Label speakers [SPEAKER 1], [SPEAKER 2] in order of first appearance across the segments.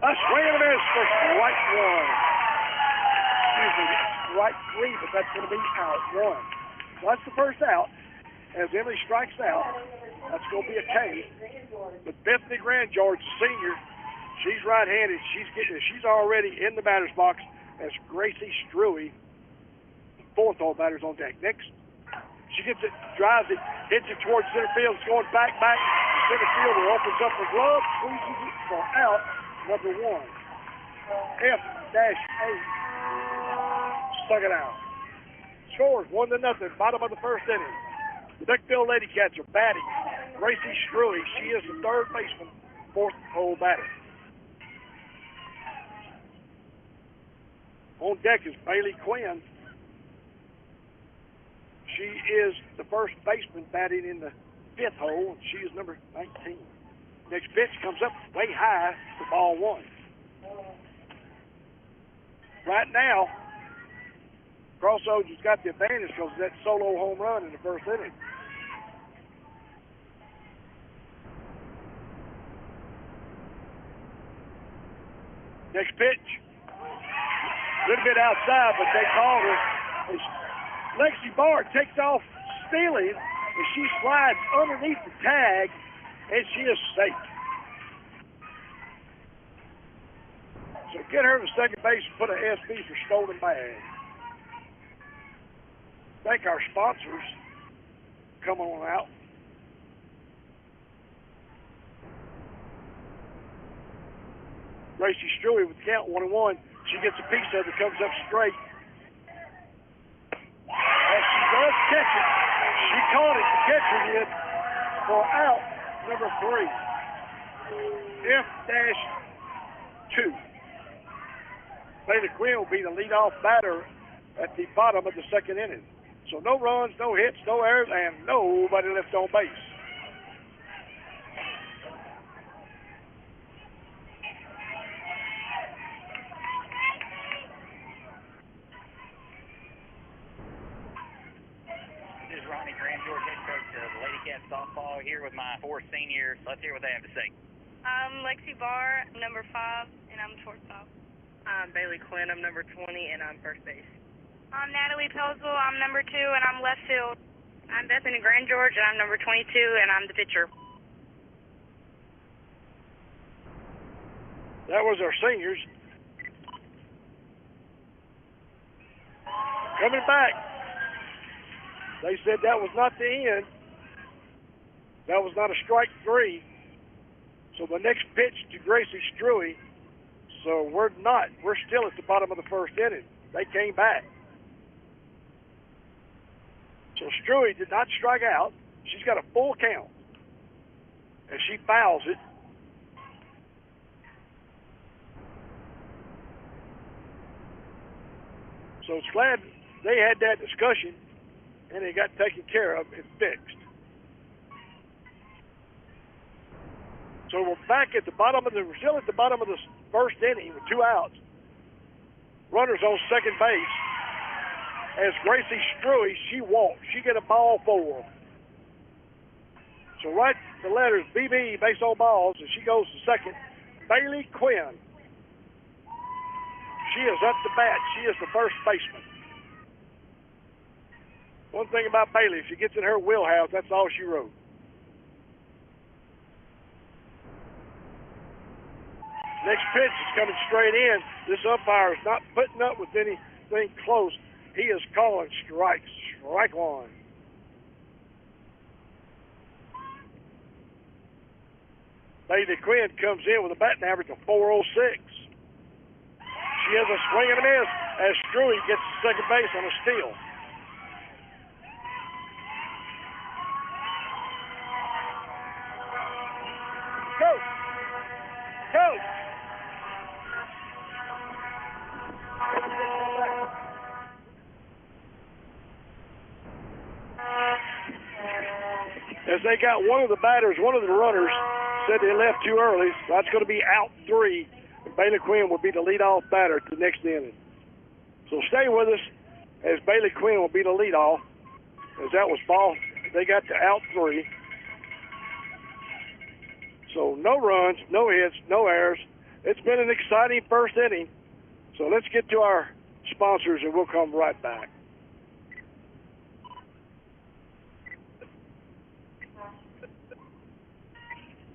[SPEAKER 1] A swing and a miss for strike one. Excuse me, strike three, but that's going to be out one. So that's the first out. As Emily strikes out, that's going to be a K. But Bethany Grand George, senior, she's right-handed. She's already in the batter's box as Gracie Struey, fourth all batters on deck. Next, she gets it, drives it, hits it towards center field. It's going back. The center fielder opens up her glove, squeezes it for out number one. F-8. Stuck it out. Scores 1-0, bottom of the first inning. The Beckville Lady Cats are batting. Gracie Struey, she is the third baseman, fourth hole batter. On deck is Bailey Quinn. She is the first baseman batting in the fifth hole. She is number 19. Next pitch comes up way high for ball one. Right now, Crossroads has got the advantage because of that solo home run in the first inning. Next pitch. A little bit outside, but they called her. Lexi Barr takes off stealing, and she slides underneath the tag, and she is safe. So get her to second base and put an SB for stolen bag. Thank our sponsors. Come on out. Gracie Struey with the count 1-1. She gets a piece of it, comes up straight. As she does catch it, she caught it. The catcher did for out number 3. F-2. Bailey Quinn will be the leadoff batter at the bottom of the second inning. So no runs, no hits, no errors, and nobody left on base.
[SPEAKER 2] This is Ronnie Grand George, head coach of Lady Cat softball, here with my 4 seniors. Let's hear what they have to say.
[SPEAKER 3] I'm Lexi Barr, number 5, and I'm shortstop.
[SPEAKER 4] I'm Bailey Quinn, I'm number 20, and I'm first base.
[SPEAKER 3] I'm Natalie Pelsville, I'm number 2, and I'm left field. I'm Bethany Grand George, and I'm number 22, and I'm the pitcher.
[SPEAKER 1] That was our seniors. Coming back. They said that was not the end. That was not a strike 3. So the next pitch to Gracie Struey. So we're still at the bottom of the first inning. They came back. So Struey did not strike out. She's got a full count. And she fouls it. So it's glad they had that discussion and it got taken care of and fixed. So we're back at the bottom of we're still at the bottom of the first inning with 2 outs. Runners on second base. As Gracie Struey, she walked. She get a ball 4. So write the letters BB, base on balls, and she goes to second. Bailey Quinn. She is up to bat. She is the first baseman. One thing about Bailey, if she gets in her wheelhouse, that's all she wrote. Next pitch is coming straight in. This umpire is not putting up with anything close. He is calling strikes. Strike 1. Bailey Quinn comes in with a batting average of .406. She has a swing and a miss as Struey gets to second base on a steal. Coach! As they got one of the batters, one of the runners, said they left too early. So that's going to be out 3. And Bailey Quinn will be the leadoff batter to the next inning. So stay with us as Bailey Quinn will be the leadoff. As that was ball, they got to out 3. So no runs, no hits, no errors. It's been an exciting first inning. So let's get to our sponsors and we'll come right back.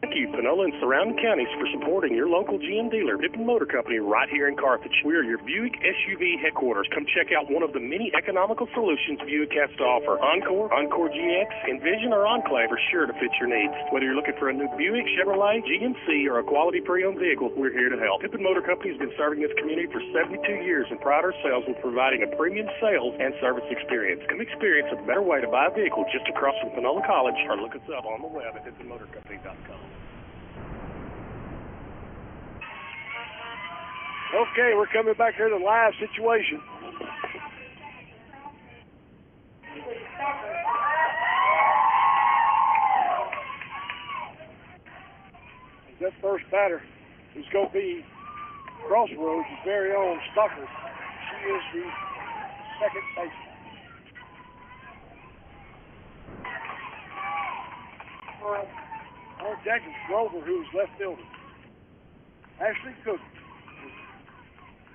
[SPEAKER 5] Thank you, Panola and surrounding counties, for supporting your local GM dealer, Pippin Motor Company, right here in Carthage. We are your Buick SUV headquarters. Come check out one of the many economical solutions Buick has to offer. Encore, Encore GX, Envision, or Enclave are sure to fit your needs. Whether you're looking for a new Buick, Chevrolet, GMC, or a quality pre-owned vehicle, we're here to help. Pippin Motor Company has been serving this community for 72 years and pride ourselves with providing a premium sales and service experience. Come experience a better way to buy a vehicle just across from Panola College, or look us up on the web at pippinmotorcompany.com.
[SPEAKER 1] Okay, we're coming back here to the live situation. That first batter is going to be Crossroads' very own Stalker. She is the second baseman. On deck is Grover, who's left fielder. Ashley Cook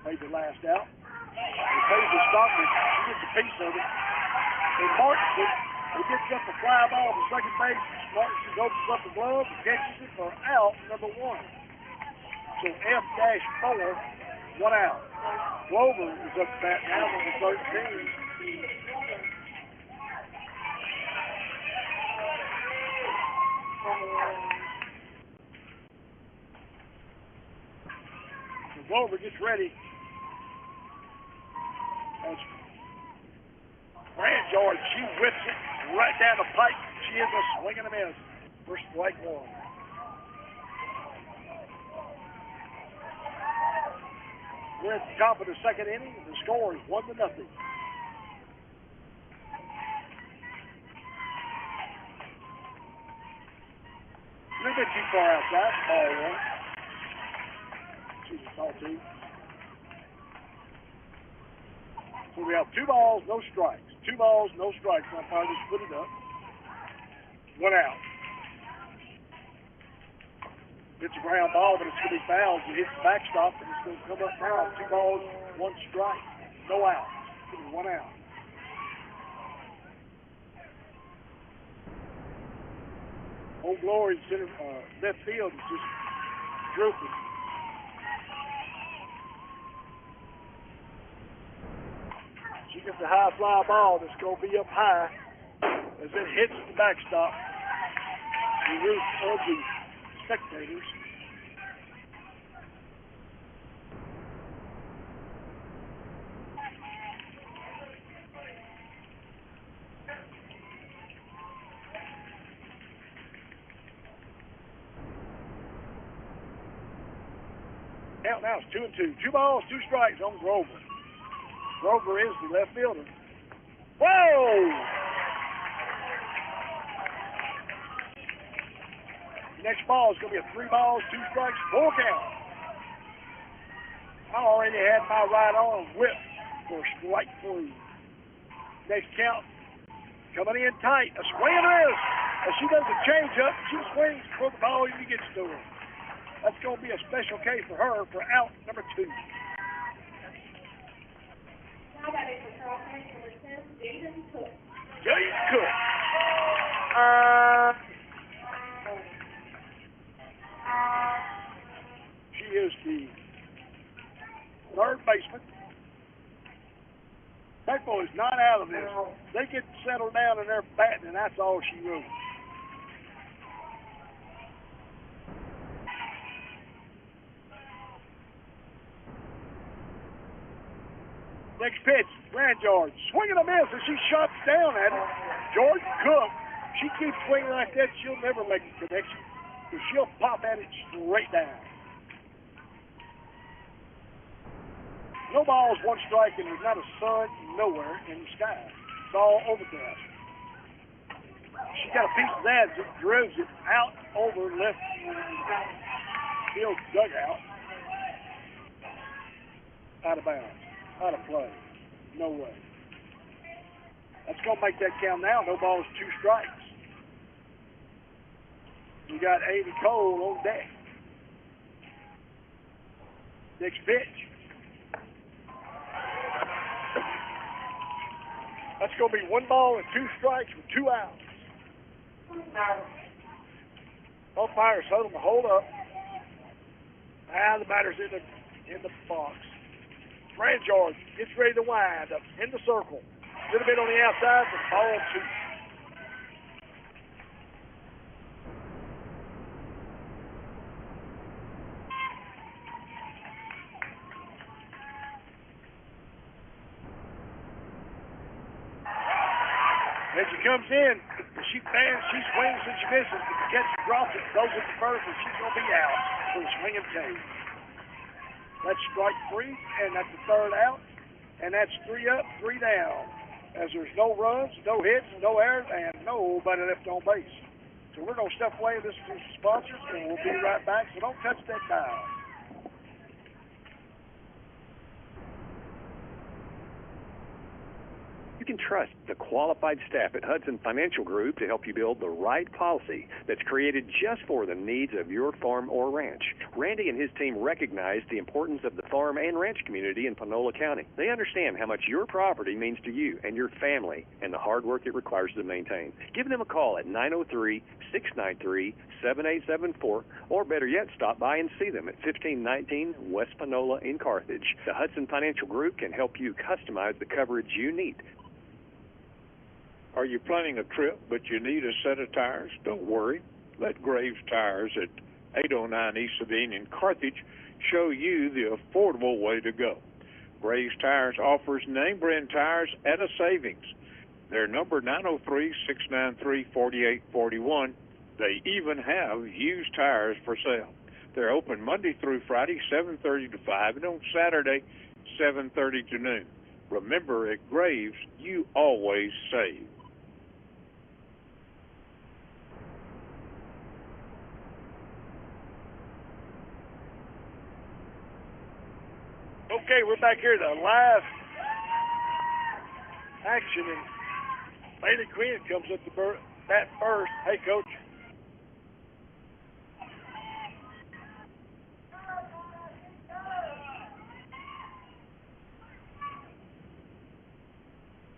[SPEAKER 1] made the last out. He plays the Stockton. She gets a piece of it. And Martinson, he gets up a fly ball to second base. Martinson opens up the glove and catches it for out number 1. So F-4, 1 out. Grover is up to bat now, number 13. So Grover gets ready. As Grandjord, she whips it right down the pipe. She is a swing and a miss for strike 1. We're at the top of the second inning. The score is 1-0. A little bit too far outside. Ball 1. She's ball 2. So we have 2 balls, no strikes. 2 balls, no strikes. Umpire just put it up. 1 out. It's a ground ball, but it's going to be fouled. It hits the backstop, and it's going to come up now. 2 balls, 1 strike. No out. It's going to be 1 out. Old Glory center, left field is just drooping. She gets a high fly ball that's going to be up high as it hits the backstop. The roof of the spectators. Now it's 2-2. 2 balls, 2 strikes on Grover. Grover is the left fielder. Whoa! Next ball is going to be a 3 balls, 2 strikes, 4 count. I already had my right arm whipped for strike 3. Next count coming in tight. A swing and a miss. As she does a change up, she swings for the ball even gets to her. That's going to be a special case for her for out number 2.
[SPEAKER 6] Now batting for Charleston, number 10, Jaden Cook.
[SPEAKER 1] Jaden Cook. She is the 3rd baseman. Beckville is not out of this. They get settled down and they're batting, and that's all she wrote. Next pitch, Grandjord, swinging a miss as she shots down at it. Jordan Cook, she keeps swinging like that, she'll never make a connection. So she'll pop at it straight down. No balls, 1 strike, and there's not a sun nowhere in the sky. It's all overcast. She got a piece of that as it drives it out over left field dugout. Out of bounds. Out of play. No way. That's going to make that count now. No balls, 2 strikes. We got Amy Cole on deck. Next pitch. That's going to be 1 ball and 2 strikes with 2 outs. Umpires told him to hold up. Now the batter's in the box. Grand George gets ready to wind up in the circle. A little bit on the outside for ball 2. As she comes in, she swings and she misses, but the catcher drops it, goes at the first, and she's going to be out for the swing and cage. That's strike 3, and that's the 3rd out, and that's 3 up, 3 down, as there's no runs, no hits, no errors, and nobody left on base. So we're going to step away and listen to some sponsors, and we'll be right back, so don't touch that dial.
[SPEAKER 7] You can trust the qualified staff at Hudson Financial Group to help you build the right policy that's created just for the needs of your farm or ranch. Randy and his team recognize the importance of the farm and ranch community in Panola County. They understand how much your property means to you and your family and the hard work it requires to maintain. Give them a call at 903-693-7874, or better yet, stop by and see them at 1519 West Panola in Carthage. The Hudson Financial Group can help you customize the coverage you need.
[SPEAKER 8] Are you planning a trip but you need a set of tires? Don't worry. Let Graves Tires at 809 East Sabine in Carthage show you the affordable way to go. Graves Tires offers name brand tires at a savings. Their number 903-693-4841. They even have used tires for sale. They're open Monday through Friday, 7:30 to 5, and on Saturday, 7:30 to noon. Remember, at Graves, you always save.
[SPEAKER 1] Okay, we're back here to live action, and Bailey Quinn comes up to bat first. Hey, Coach.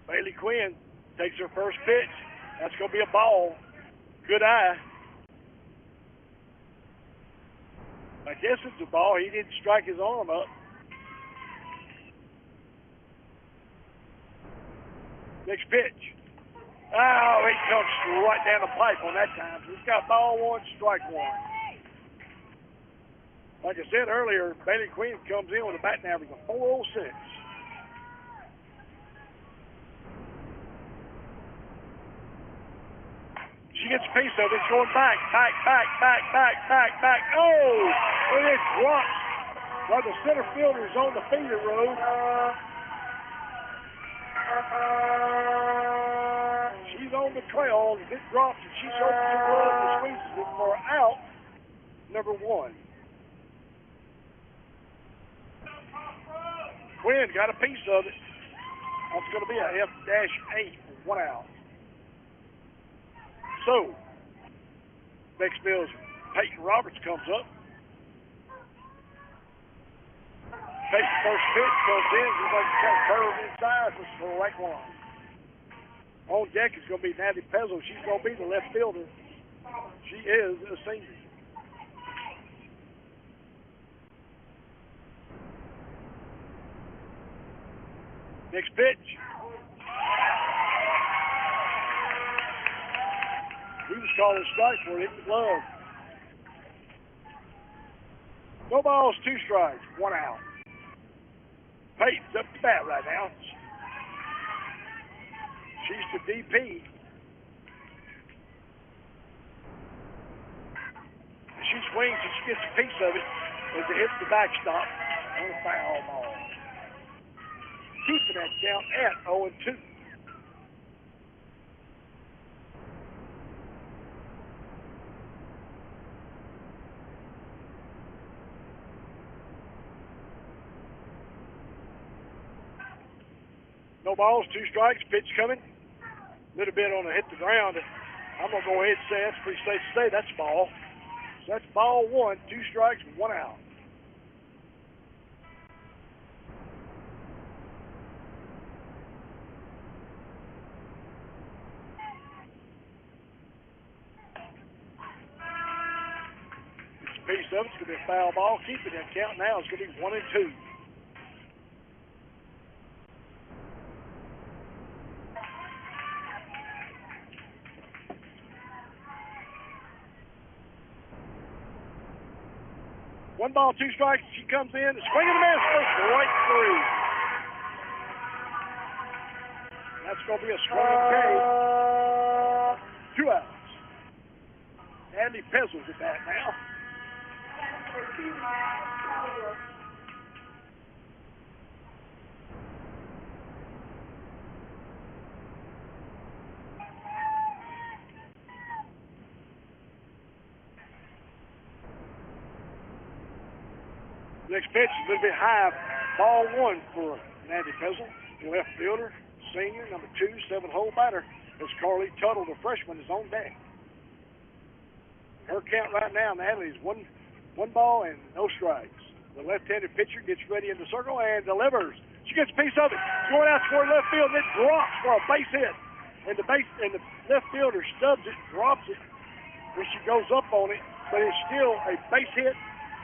[SPEAKER 1] Bailey Quinn takes her first pitch. That's going to be a ball. Good eye. I guess it's a ball. He didn't strike his arm up. Next pitch. Oh, he comes right down the pipe on that time. So he's got ball 1, strike 1. Like I said earlier, Bailey Quinn comes in with a batting average of 406. She gets a piece of it. It's going back. Oh, and it drops while the center fielder is on the feeder road. She's on the trail. It drops, and she shows the glove and squeezes it for out number 1. Quinn got a piece of it. That's going to be a F-8 for 1 out. So, Beckville's Peyton Roberts comes up. Peyton's first pitch comes in. He's going to try to curve inside for strike 1. On deck is going to be Natty Pezzo. She's going to be the left fielder. She is a senior. Next pitch. He was calling a strike for it. Hit the glove. No balls, 2 strikes, 1 out. Peyton's up to bat right now. She's the DP. She swings and she gets a piece of it as it hits the backstop on a foul ball. Keeping that count at 0-2. No balls, 2 strikes, pitch coming. A little bit on the hit the ground. I'm going to go ahead and say that's pretty safe to say that's ball. So that's ball 1, 2 strikes, 1 out. of it. It's going to be a foul ball. Keeping that count now. It's going to be 1-2. One ball, two strikes. She comes in, swing and a miss for strike three. That's going to be a strong K. 2 outs. Andy Pezzles at that now. Next pitch is a little bit high. Ball one for Andy Pezzle, the left fielder, senior, number 2, 7-hole batter. As Carly Tuttle, the freshman, is on deck. Her count right now, Natalie, is one ball and no strikes. The left-handed pitcher gets ready in the circle and delivers. She gets a piece of it. Going out toward left field, and it drops for a base hit. And the left fielder stubs it, drops it, and she goes up on it, but it's still a base hit,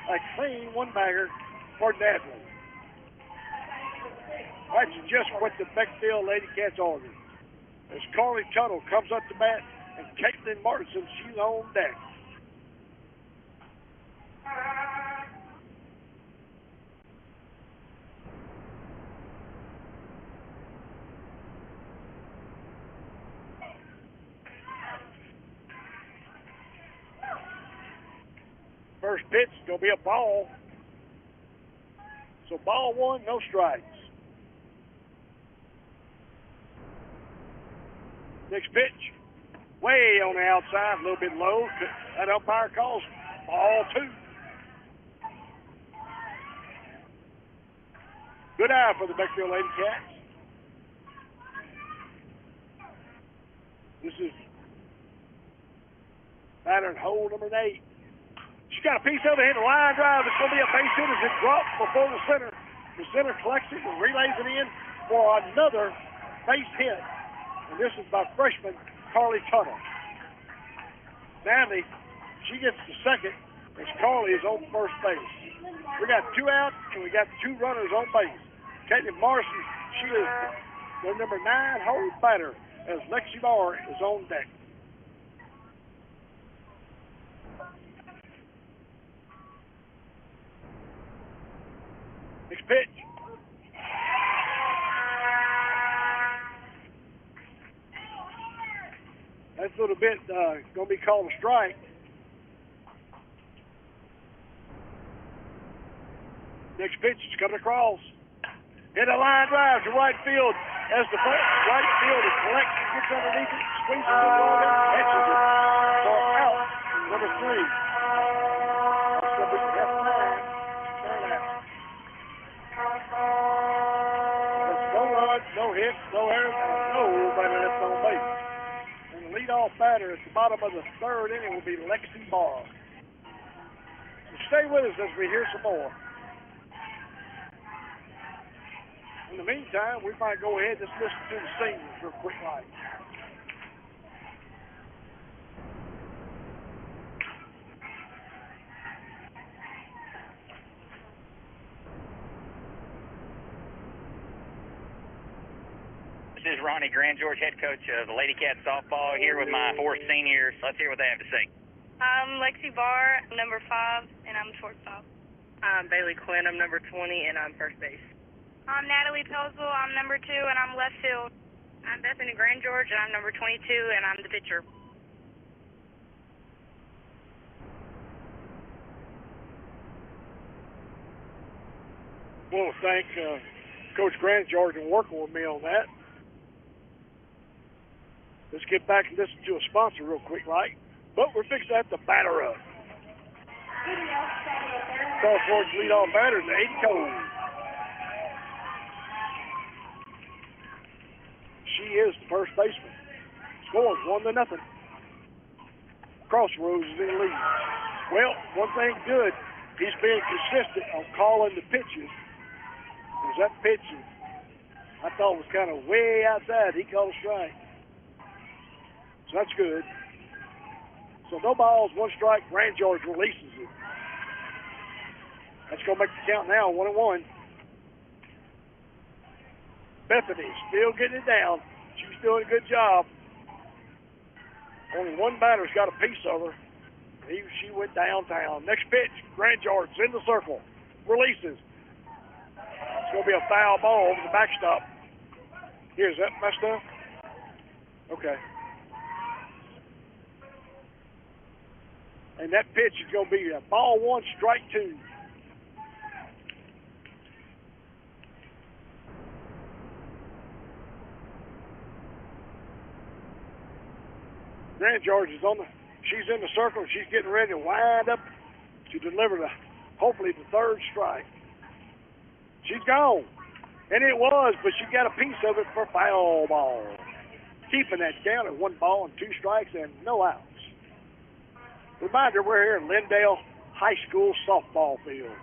[SPEAKER 1] a clean one-bagger for Natalie. That's just what the Beckville Lady Cats ordered. As Carly Tuttle comes up to bat, and Caitlin Martinson, she's on deck. First pitch is going to be a ball. So ball one, no strikes. Next pitch, way on the outside, a little bit low. That umpire calls ball two. Good eye for the Beckville Lady Cats. This is batter and hole number 8. She's got a piece of it, hit a line drive. It's going to be a base hit as it drops before the center. The center collects it and relays it in for another base hit. And this is by freshman Carly Tuttle. Natalie, she gets the second as Carly is on first base. We got 2 outs and we got 2 runners on base. Caitlin Morrison, she is the number 9-hole batter as Lexi Barr is on deck. Next pitch. That's a little bit going to be called a strike. Next pitch is coming across. Hit a line drive to right field as the right fielder collects and gets underneath it, squeezes it along and catches it for out number 3. That's going to be F9. Turn out. That's no runs, no hits, no errors, and nobody left on base. And the leadoff batter at the bottom of the 3rd inning will be Lexi Barr. So stay with us as we hear some more. In the meantime, we might go ahead and just listen to the singers real quick like.
[SPEAKER 2] This is Ronnie Grand George, head coach of the Lady Cat softball, here with my 4 seniors. Let's hear what they have to say.
[SPEAKER 3] I'm Lexi Barr, number 5, and I'm shortstop.
[SPEAKER 4] I'm Bailey Quinn. I'm number 20, and I'm first base.
[SPEAKER 3] I'm Natalie Pelzel. I'm number 2, and I'm left field. I'm Bethany Grand George, and I'm number 22, and I'm the pitcher.
[SPEAKER 1] I want to thank Coach Grand George for working with me on that. Let's get back and listen to a sponsor real quick, like. But we're fixing to have to batter up. Call for its leadoff batter is Aiden Cole. She is the first baseman. Scores 1-0. Crossroads is in the lead. Well, one thing good, he's being consistent on calling the pitches. Because that pitch, I thought was kind of way outside. He called a strike. So that's good. So no balls, 1 strike. Grand George releases it. That's going to make the count now, 1-1. Bethany still getting it down. She's doing a good job. Only one batter's got a piece of her. She went downtown. Next pitch, Grand George in the circle. Releases. It's going to be a foul ball over the backstop. Here, is that messed up? Okay. And that pitch is going to be a ball 1, strike 2. Grand George is she's in the circle. She's getting ready to wind up to deliver hopefully the third strike. She's gone. And it was, but she got a piece of it for foul ball. Keeping that count at 1 ball and 2 strikes and no outs. Reminder, we're here in Lindale High School softball field.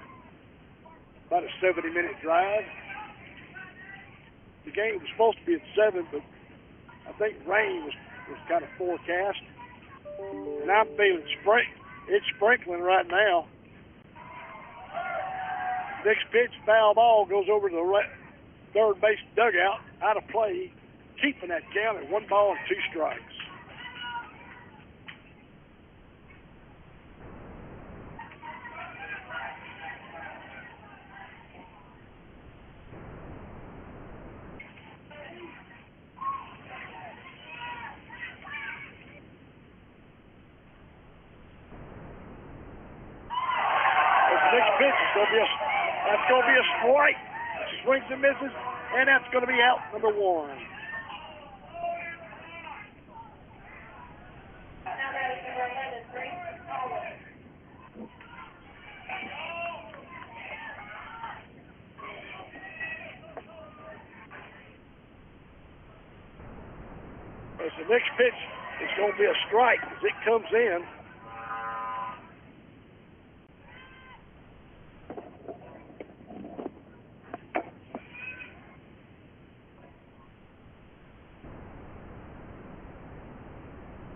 [SPEAKER 1] About a 70-minute drive. The game was supposed to be at 7, but I think rain was kind of forecast. And I'm feeling it's sprinkling right now. Next pitch, foul ball, goes over to the third base dugout, out of play, keeping that count at 1 ball and 2 strikes. That's going to be a strike. She swings and misses, and that's going to be out number 1. As the next pitch is going to be a strike as it comes in.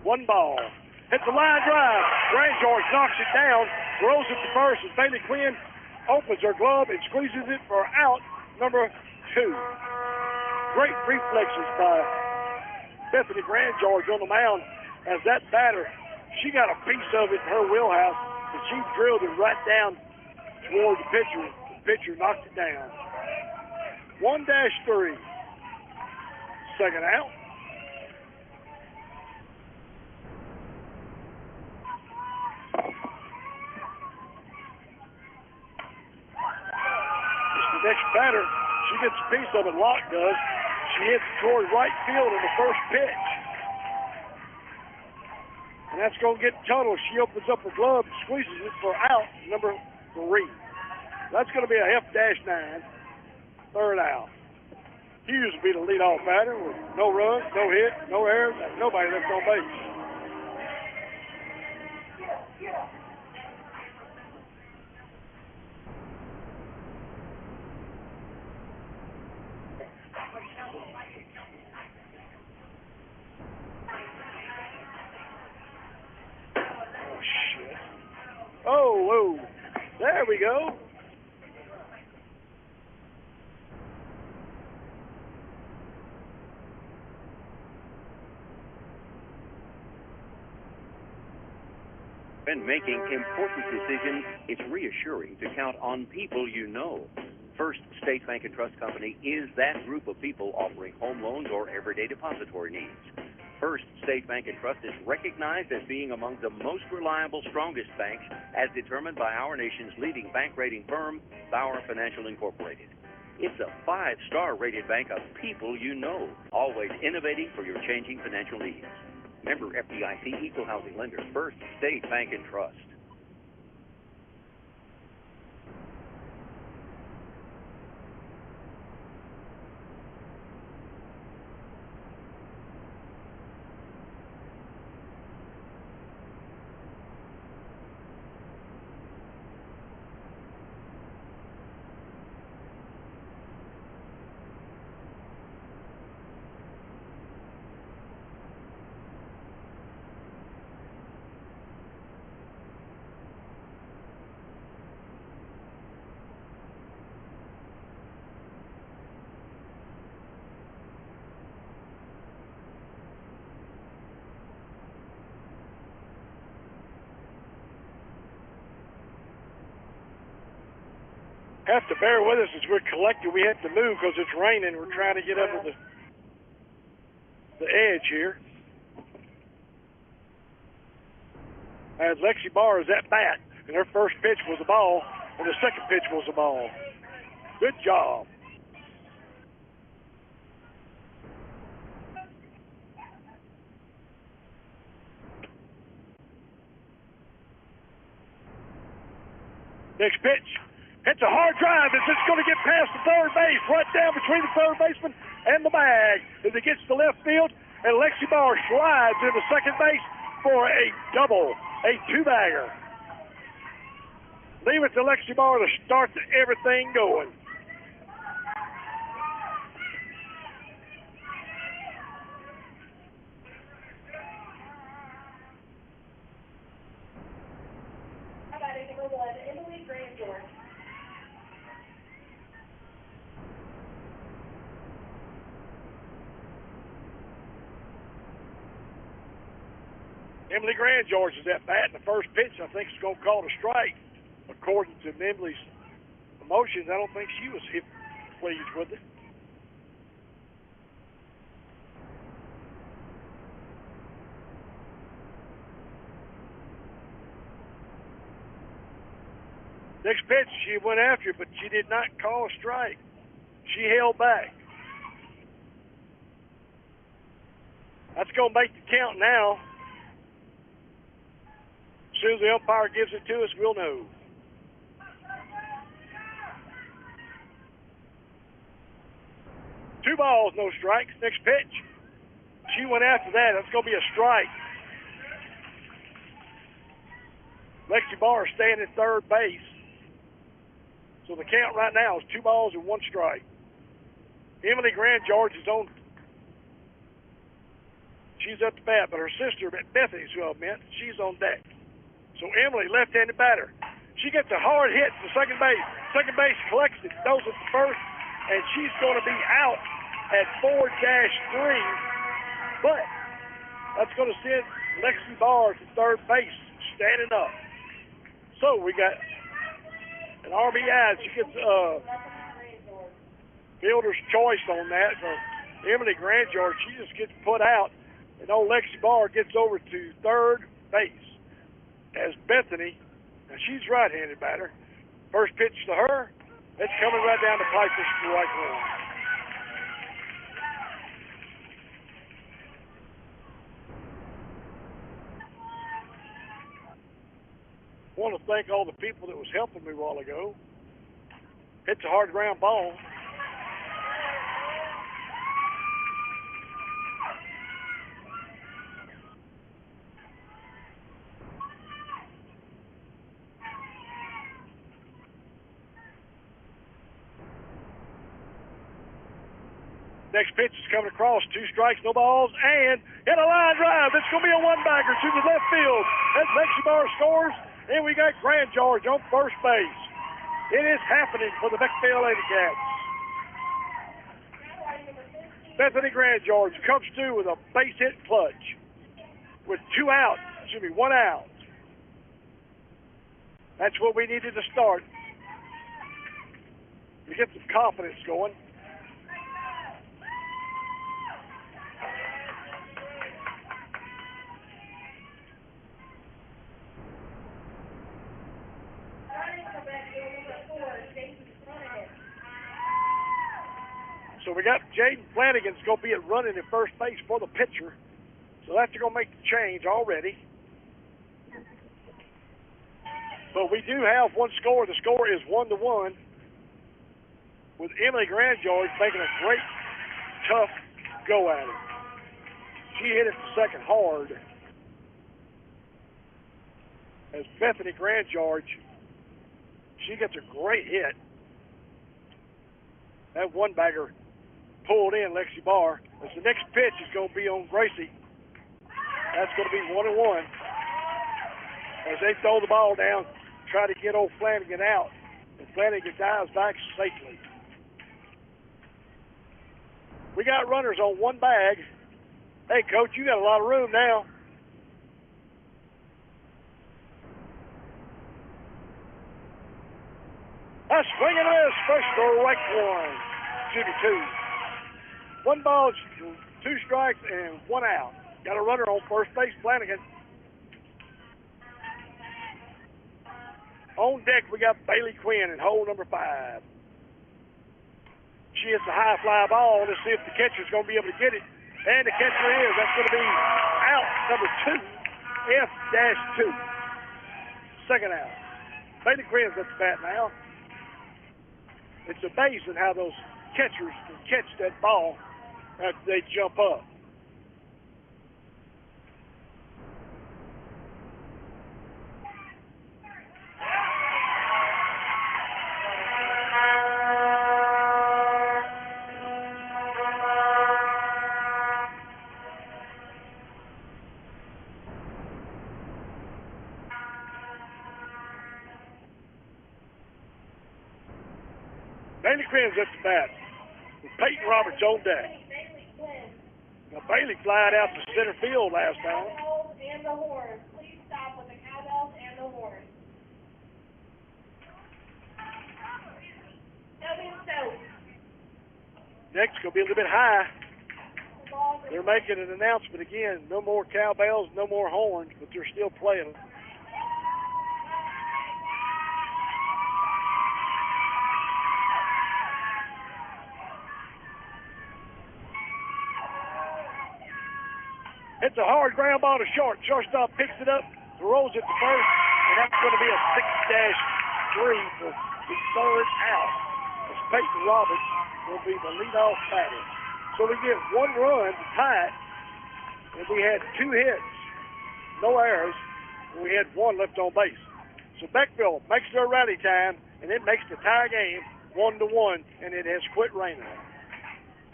[SPEAKER 1] One ball. Hits the line drive. Grand George knocks it down, throws it to first, and Bailey Quinn opens her glove and squeezes it for out number 2. Great reflexes by Bethany Grand George on the mound as that batter, she got a piece of it in her wheelhouse, and she drilled it right down toward the pitcher. The pitcher knocked it down. 1-3. Second out. Next batter, she gets a piece of it, Locke does. She hits toward right field in the first pitch. And that's going to get Tuttle. She opens up her glove, squeezes it for out, number 3. That's going to be a F-9, third out. Hughes will be the leadoff batter with no runs, no hit, no errors, and nobody left on base. Oh, whoa. There we go.
[SPEAKER 9] When making important decisions, it's reassuring to count on people you know. First State Bank and Trust Company is that group of people offering home loans or everyday depository needs. First State Bank and Trust is recognized as being among the most reliable, strongest banks as determined by our nation's leading bank rating firm, Bauer Financial Incorporated. It's a 5-star rated bank of people you know, always innovating for your changing financial needs. Member FDIC, Equal Housing Lender, First State Bank and Trust.
[SPEAKER 1] have to bear with us as we're collecting. We have to move because it's raining. We're trying to get under the edge here. As Lexi Barr is at bat, and her first pitch was a ball, and the second pitch was a ball. Good job. Next pitch. It's a hard drive. It's just going to get past the third base, right down between the third baseman and the bag as it gets to left field, and Lexi Barr slides into second base for a double, a two-bagger. Leave it to Lexi Barr to start everything going.
[SPEAKER 6] How about number 1, Emily Grandgeorge?
[SPEAKER 1] Emily Grandgeorge is at bat, and the first pitch I think is going to call a strike. According to Emily's emotions, I don't think she was pleased with it. Next pitch, she went after it, but she did not call a strike. She held back. That's going to make the count now. As soon as the umpire gives it to us, we'll know. Two balls, no strikes. Next pitch. She went after that. That's going to be a strike. Lexi Barr staying at third base. So the count right now is 2 balls and 1 strike. Emily Grandgeorge is on. She's up to bat, but her sister, Bethany's who I meant, she's on deck. So Emily, left-handed batter. She gets a hard hit to second base. Second base collects it, throws it to first, and she's going to be out at 4-3. But that's going to send Lexi Barr to third base, standing up. So we got an RBI. She gets fielder's choice on that for Emily Grandgeorge. She just gets put out, and old Lexi Barr gets over to third base. As Bethany, now she's right-handed batter. First pitch to her, it's coming right down the pipe for strike one. I want to thank all the people that was helping me a while ago. It's a hard ground ball. Next pitch is coming across, 2 strikes, no balls, and hit a line drive. It's going to be a one-bagger to the left field. As Lexi Barr scores, and we got Grandgeorge on first base. It is happening for the Beckville Lady Cats. Bethany Grandgeorge comes through with a base hit clutch with 1 out. That's what we needed to start to get some confidence going. So we got Jaden Flanagan's going to be at running at first base for the pitcher. So that's going to make the change already. But we do have one score. The score is 1-1 with Emily Grandgeorge making a great, tough go at it. She hit it to second hard. As Bethany Grandgeorge, she gets a great hit. That one-bagger pulled in Lexi Barr. As the next pitch is going to be on Gracie. That's going to be 1-1. As they throw the ball down, try to get old Flanagan out. And Flanagan dives back safely. We got runners on 1 bag. Hey, Coach, you got a lot of room now. A swing and a miss. First strike one. 2-2. 1 ball, 2 strikes, and 1 out. Got a runner on first base, Flanagan. On deck, we got Bailey Quinn in hole number 5. She hits a high fly ball. Let's see if the catcher's going to be able to get it. And the catcher is. That's going to be out number 2, F-2. Second out. Bailey Quinn's at the bat now. It's amazing how those catchers can catch that ball after they jump up. Bailey Quinn's at the bat. Peyton Roberts on deck. Now Bailey flied out to center field last time.
[SPEAKER 6] And the horn. Please stop with the cowbells and the horn.
[SPEAKER 1] Next going to be a little bit high. They're making an announcement again. No more cowbells, no more horns, but they're still playing. It's a hard ground ball to short. Shortstop picks it up, throws it to first, and that's going to be a 6-3 for the third out. As Peyton Roberts will be the leadoff batter. So we get 1 run to tie it, and we had 2 hits, no errors, and we had 1 left on base. So Beckville makes their rally time, and it makes the tie game 1-1, and it has quit raining.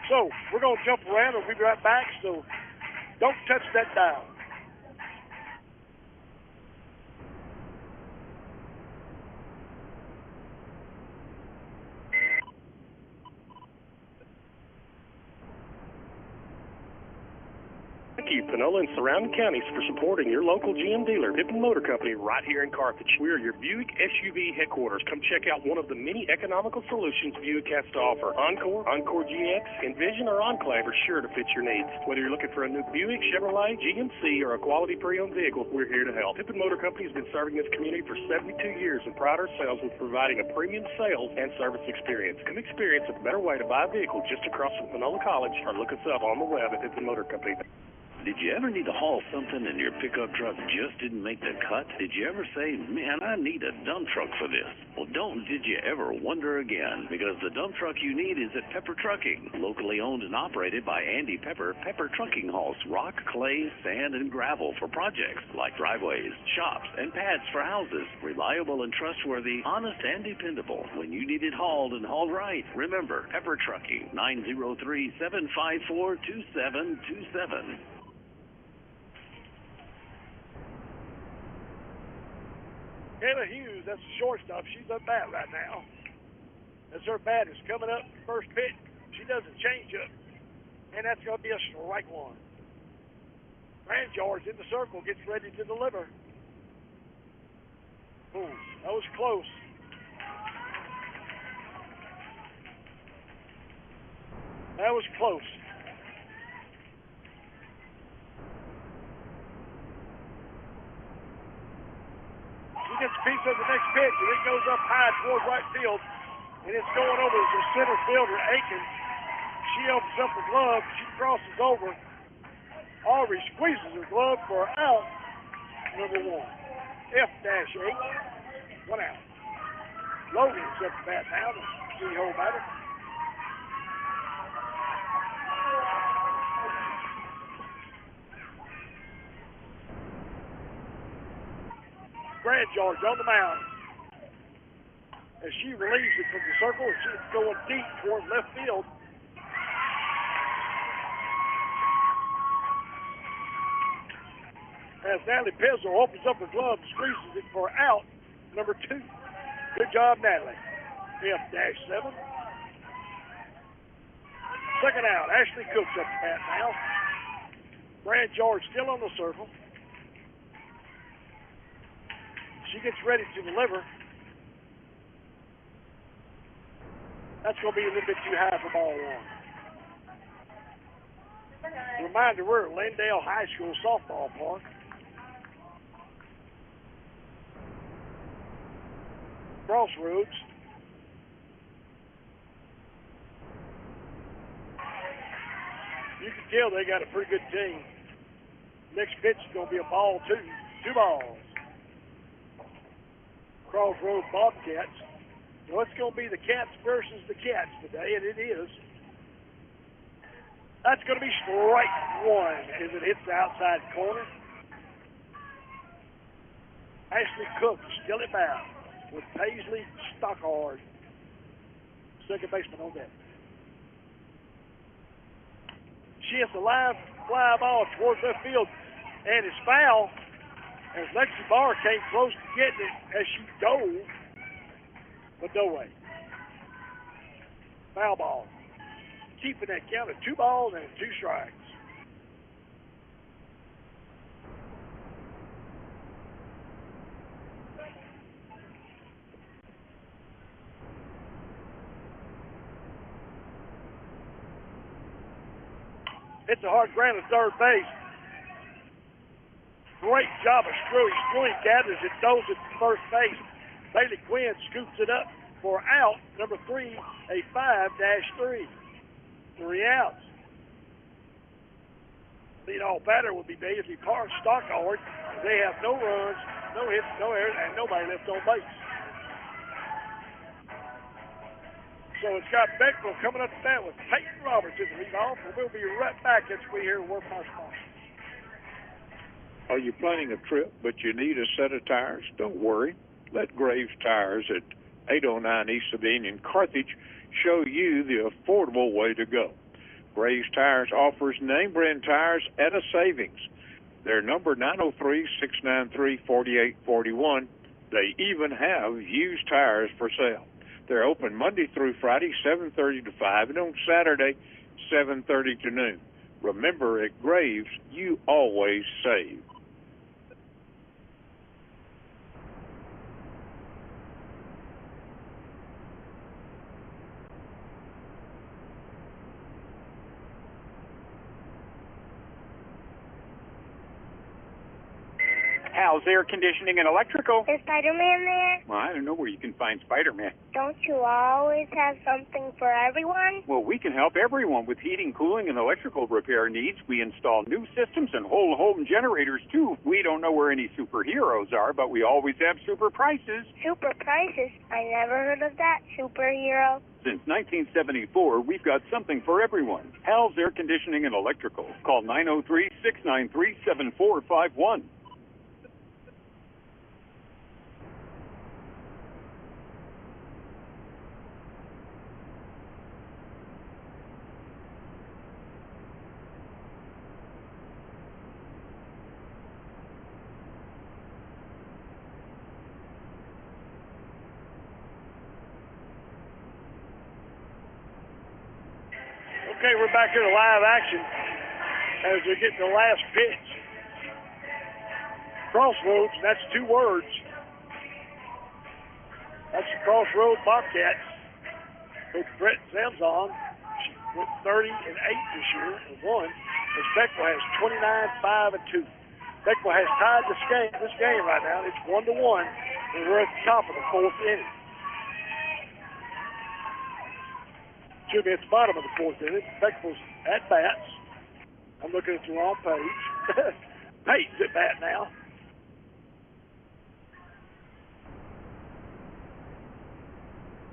[SPEAKER 1] So we're going to jump around, and we'll be right back. So don't touch that dial.
[SPEAKER 5] Thank you, Panola and surrounding counties, for supporting your local GM dealer, Pippin Motor Company, right here in Carthage. We are your Buick SUV headquarters. Come check out one of the many economical solutions Buick has to offer. Encore, Encore GX, Envision, or Enclave are sure to fit your needs. Whether you're looking for a new Buick, Chevrolet, GMC, or a quality pre-owned vehicle, we're here to help. Pippin Motor Company has been serving this community for 72 years and pride ourselves with providing a premium sales and service experience. Come experience a better way to buy a vehicle just across from Panola College, or look us up on the web at Pippin Motor Company.
[SPEAKER 10] Did you ever need to haul something and your pickup truck just didn't make the cut? Did you ever say, man, I need a dump truck for this? Well, did you ever wonder again? Because the dump truck you need is at Pepper Trucking. Locally owned and operated by Andy Pepper, Pepper Trucking hauls rock, clay, sand, and gravel for projects like driveways, shops, and pads for houses. Reliable and trustworthy, honest and dependable. When you need it hauled and hauled right, remember Pepper Trucking, 903-754-2727.
[SPEAKER 1] Kayla Hughes, that's the shortstop. She's up bat right now. As her bat is coming up, first pitch, she does a change-up, and that's going to be a strike 1. Grandgeorge in the circle, gets ready to deliver. Ooh, that was close. That was close. She gets a piece of the next pitch, and it goes up high towards right field, and it's going over to center fielder Aiken. She opens up the glove. She crosses over. Aubrey squeezes her glove for out number 1. F-8. 1 out. Logan's up the bat now, the three-hole batter. Grandgeorge on the mound. As she relieves it from the circle, she's going deep toward left field. As Natalie Pizzo opens up her glove and squeezes it for out number 2. Good job, Natalie. F-7. Second out. Ashley Cook's up the bat now. Grandgeorge still on the circle. She gets ready to deliver. That's going to be a little bit too high for ball one. Reminder, we're at Lindale High School softball park. Crossroads. You can tell they got a pretty good team. Next pitch is going to be a ball two. 2 balls. Crossroads Bobcats. Well, it's going to be the Cats versus the Cats today, and it is. That's going to be strike one as it hits the outside corner. Ashley Cook still at bat with Paisley Stockard, second baseman on deck. She hits a live fly ball towards left field, and it's foul. As Lexi Barr came close to getting it as she dove, but no way. Foul ball. Keeping that count at 2 balls and 2 strikes. It's a hard ground at third base. Great job of Screwy. Screwy gathers it, throws it to first base. Bailey Quinn scoops it up for out number 3, a 5-3. 3 outs. Lead-off batter would be Paisley Park Stockard. They have no runs, no hits, no errors, and nobody left on base. So it's got Beckville coming up to bat with Peyton Roberts in the lead-off, and we'll be right back as we hear word from our sponsor.
[SPEAKER 8] Are you planning a trip, but you need a set of tires? Don't worry. Let Graves Tires at 809 East Sabine in Carthage show you the affordable way to go. Graves Tires offers name brand tires at a savings. Their number 903-693-4841. They even have used tires for sale. They're open Monday through Friday, 7:30 to 5, and on Saturday, 7:30 to noon. Remember, at Graves, you always save.
[SPEAKER 11] How's air conditioning and electrical?
[SPEAKER 12] Is Spider-Man there?
[SPEAKER 11] Well, I don't know where you can find Spider-Man.
[SPEAKER 12] Don't you always have something for everyone?
[SPEAKER 11] Well, we can help everyone with heating, cooling, and electrical repair needs. We install new systems and whole home generators, too. We don't know where any superheroes are, but we always have super prices.
[SPEAKER 12] Super prices? I never heard of that, superhero.
[SPEAKER 11] Since 1974, we've got something for everyone. Hal's Air Conditioning and Electrical. Call 903-693-7451.
[SPEAKER 1] Okay, we're back here to live action as we get the last pitch. Crossroads, that's 2 words. That's the Crossroads Bobcats. Coach Brett Zamzon, she went 30-8 this year and won. As Beckville has 29-5-2. Beckville has tied this game right now. It's 1-1, and we're at the top of the 4th inning. Should be at the bottom of the 4th inning. Beckville's at bats. I'm looking at the wrong page. Peyton's at bat now.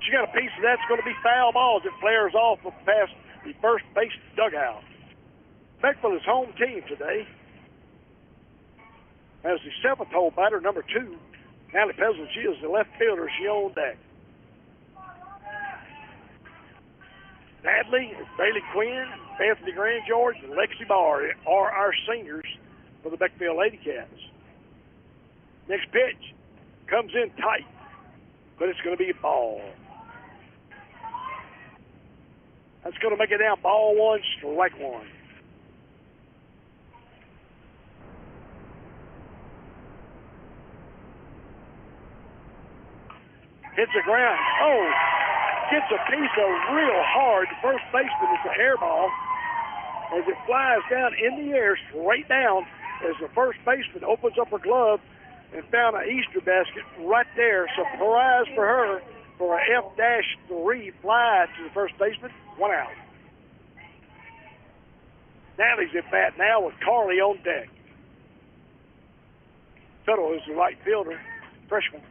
[SPEAKER 1] She got a piece of that's going to be foul balls that flares off past the first base dugout. Beckville is home team today. As the 7th hole batter, number 2, Allie Pezzle. She is the left fielder. She on deck. Sadly, Bailey Quinn, Bethany Grand George, and Lexi Barr are our seniors for the Beckville Lady Cats. Next pitch comes in tight, but it's going to be a ball. That's going to make it down ball 1, strike 1. Hits the ground. Oh, gets a piece of real hard. The first baseman is an air ball as it flies down in the air, straight down, as the first baseman opens up her glove and found an Easter basket right there. Surprise for her for a F-3 fly to the first baseman. 1 out. Natalie's at bat now with Carly on deck. Tuttle is the right fielder, freshman.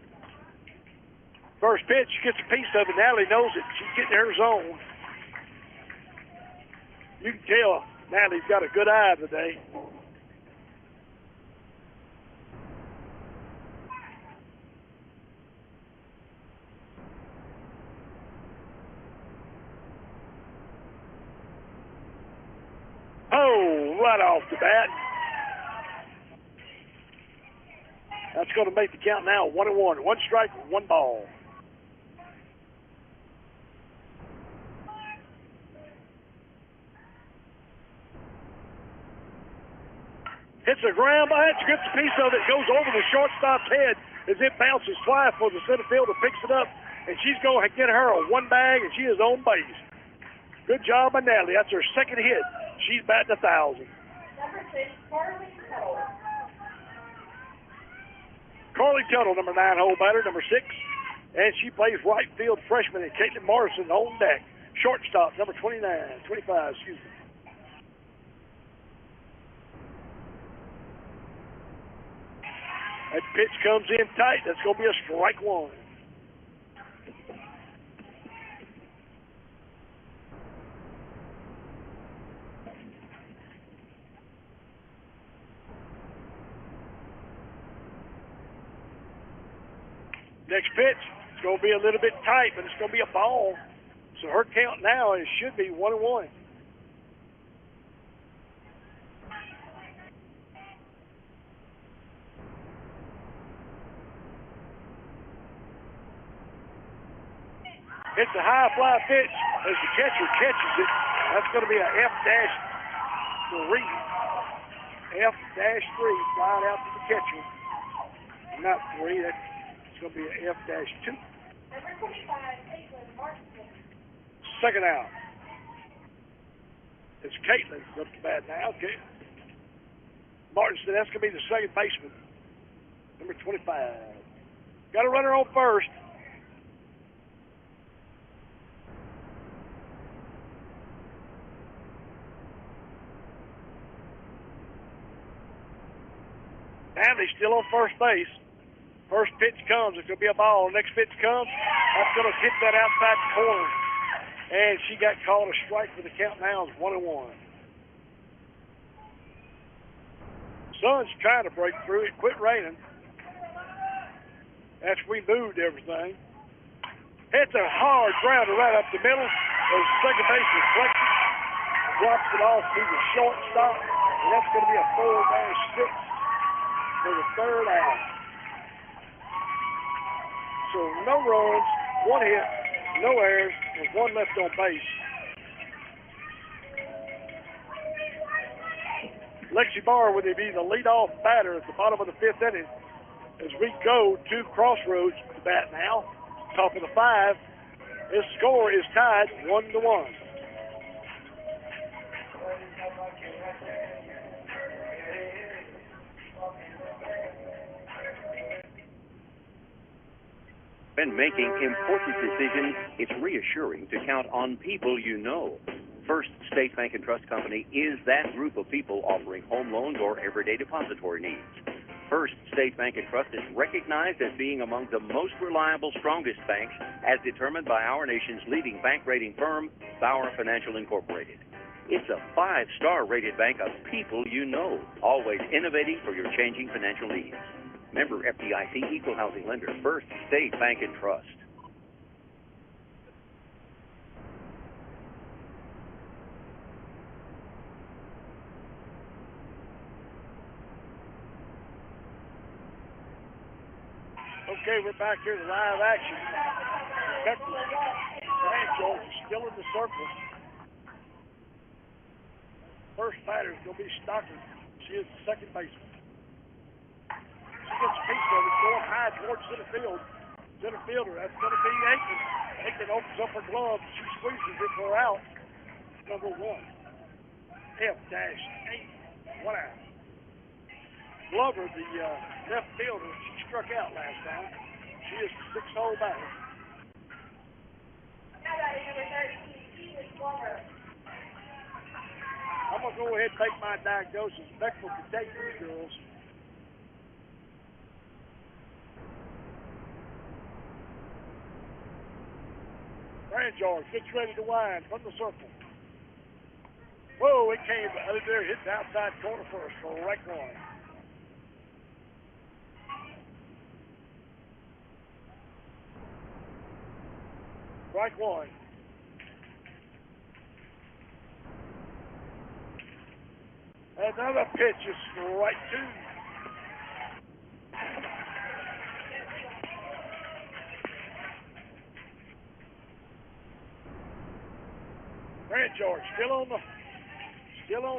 [SPEAKER 1] First pitch, she gets a piece of it. Natalie knows it. She's getting in her zone. You can tell Natalie's got a good eye today. Oh, right off the bat. That's going to make the count now 1-1. 1 strike, 1 ball. Hits a ground by it, gets a piece of it, goes over the shortstop's head as it bounces twice for the center fielder, picks it up, and she's going to get her a 1 bag, and she is on base. Good job by Natalie. That's her second hit. She's batting 1,000.
[SPEAKER 6] Number 6, Carly Tuttle.
[SPEAKER 1] Carly Tuttle, number 9 hole batter, number 6. And she plays right field freshman, and Caitlin Morrison on deck. Shortstop, number 25, excuse me. That pitch comes in tight. That's going to be a strike 1. Next pitch, it's going to be a little bit tight, but it's going to be a ball. So her count now is should be 1-1. It's a high fly pitch as the catcher catches it. That's going to be a F-3. F-3 flying out to the catcher. Not 3, that's going to be an F-2.
[SPEAKER 6] Number 25, Caitlin Martin.
[SPEAKER 1] Second out. It's Caitlin up to bat now. Okay. Martinston, that's going to be the second baseman. Number 25. Got a runner on first. Natalie's still on first base. First pitch comes, it's going to be a ball. Next pitch comes, that's going to hit that outside corner. And she got called a strike for the count now. It's 1-1. Sun's trying to break through. It quit raining. After we moved everything. Hits a hard grounder right up the middle. As second base reflected. Drops it off to the shortstop. And that's going to be a 4-6 for the third out. So no runs, 1 hit, no errors, and 1 left on base. Lexi Barr will be the leadoff batter at the bottom of the 5th inning as we go to Crossroads to bat now. Top of the 5. His score is tied 1-1.
[SPEAKER 9] When making important decisions, it's reassuring to count on people you know. First State Bank and Trust Company is that group of people offering home loans or everyday depository needs. First State Bank and Trust is recognized as being among the most reliable, strongest banks as determined by our nation's leading bank rating firm, Bauer Financial Incorporated. It's a 5-star rated bank of people you know, always innovating for your changing financial needs. Member FDIC Equal Housing Lender, First State Bank and Trust.
[SPEAKER 1] Okay, we're back here to live action. Beckville Franchise is still in the circle. First batter is going to be Stockton. She is the second baseman. She gets a piece of it going high towards center field. Center fielder, that's going to be Aikman. Aiken opens up her glove. She squeezes it for out. Number 1. F-8. 1 out. Glover, the left fielder, she struck out last time. She is the 6-hole batter. I'm going to go ahead and make my diagnosis. Beckville can take these girls. Grand George gets ready to wind from the circle. Whoa, it came out of there, hit the outside corner first for right 1. Strike 1. Another pitch is strike 2. Grand George still on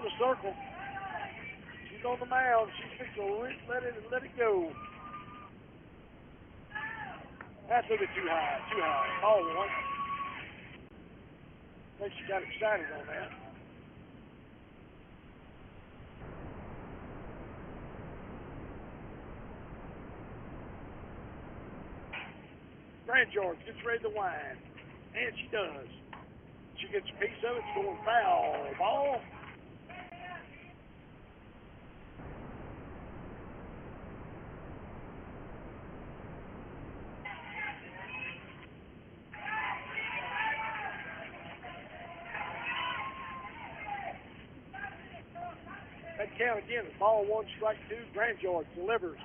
[SPEAKER 1] the circle. She's on the mound. She's fixing to let it go. That's a little bit too high. Ball 1. I think she got excited on that. Grand George gets ready to wind. And she does. She gets a piece of it. It's going foul. Ball. That count again. Ball 1, strike 2. Grand George delivers.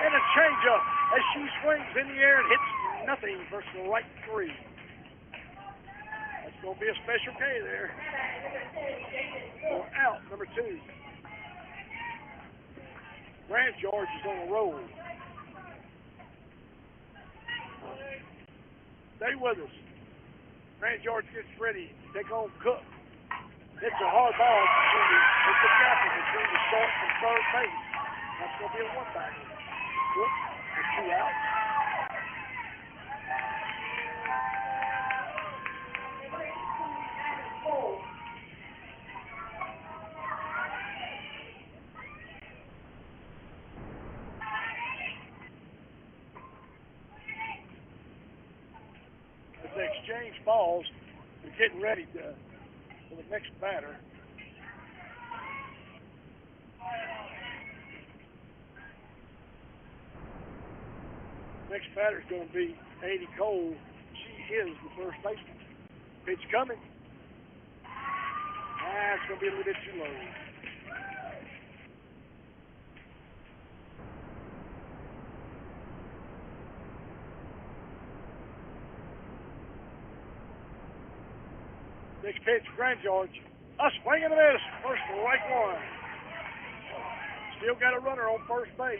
[SPEAKER 1] And a changeup as she swings in the air and hits nothing for strike 3. That's going to be a special K there. For out, number 2. Grand George is on a roll. Stay with us. Grand George gets ready to take on Cook. It's a hard ball between the gap between the short and third base. That's going to be a 1-bagger. Cook with 2 outs. As they exchange balls, they're getting ready for the next batter. Next batter is going to be Adi Cole. She is the first baseman. Pitch coming. It's going to be a little bit too low. Next pitch, Grand George. A swing and a miss. First strike 1. Still got a runner on first base.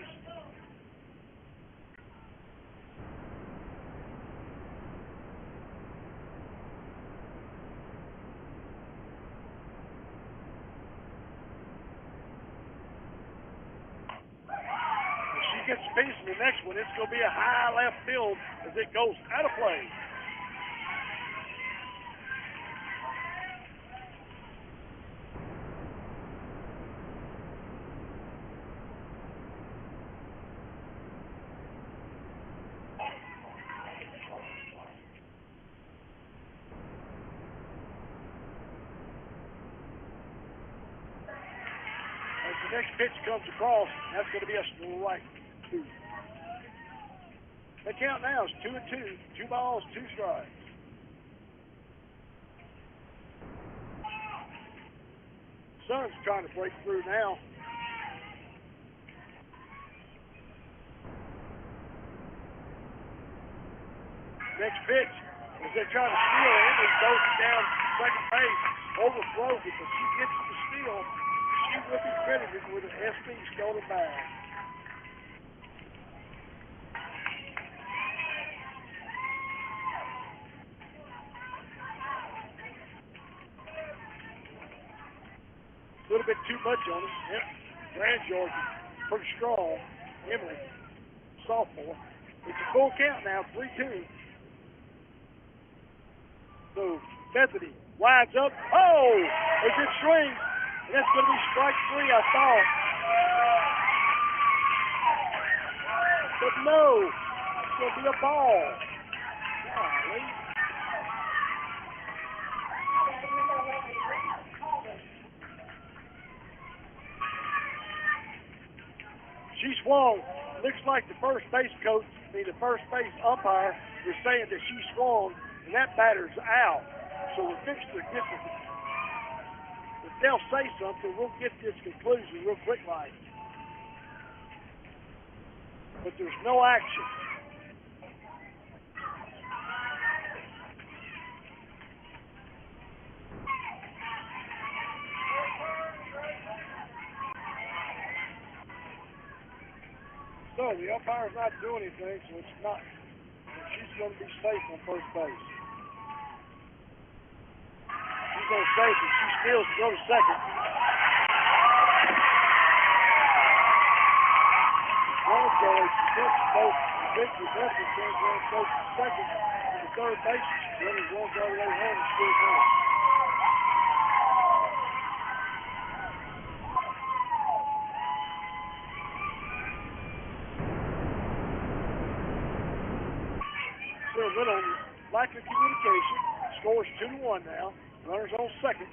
[SPEAKER 1] Gets a piece of the next one. It's going to be a high left field as it goes out of play. As the next pitch comes across, that's going to be a strike 2. The count now is 2-2. 2 balls, 2 strikes. Sun's trying to break through now. Next pitch, as they're trying to steal it, Emily throws it down second base, overthrows it, but she gets the steal. She will be credited with an SB stolen bag. A little bit too much on it. Yep. Grand George is pretty strong. Emily, sophomore. It's a full count now, 3-2. So Bethany winds up. Oh, a good swing. And that's going to be strike three, I thought. But no, it's going to be a ball. Golly. She swung. Looks like the first base coach, the first base umpire, is saying that she swung, and that batter's out. So we're fixing to get this. If they'll say something, we'll get this conclusion real quick like. But there's no action. So the umpire's not doing anything, so it's not. She's going to be safe on first base. She's going to save it. She steals to go to second. She gets both Victory Bethel turns around close to second. And the third base runner runs all the way home and scores home. So little lack of communication. Scores 2-1 now. Runner's on second.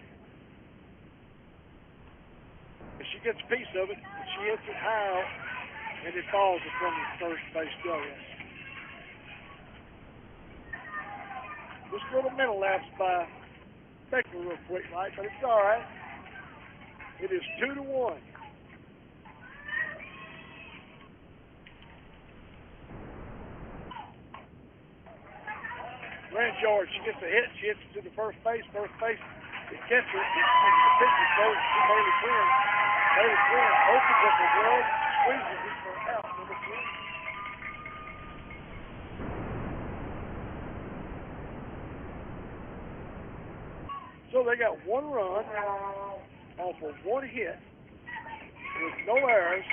[SPEAKER 1] And she gets a piece of it. And she hits it high. And it falls from the first base goal. Just a little mental lapse by Beckville real quick, right? But it's all right. It is 2-1. Grand George, she gets a hit. She hits it to the first base. First base, it gets her. The pitcher goes to Bailey Quinn. Bailey Quinn opens up the glove, squeezes it for out, number 3. So they got one run off of one hit with no errors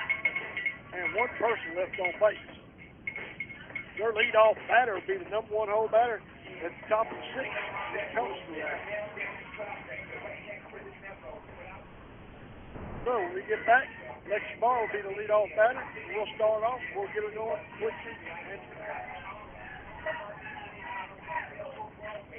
[SPEAKER 1] and one person left on base. Their leadoff batter will be the number 1 hole batter at the top of the 6th. It comes to that. So when we get back, Lexi Barr will be the leadoff batter. We'll start off. We'll get her going quickly.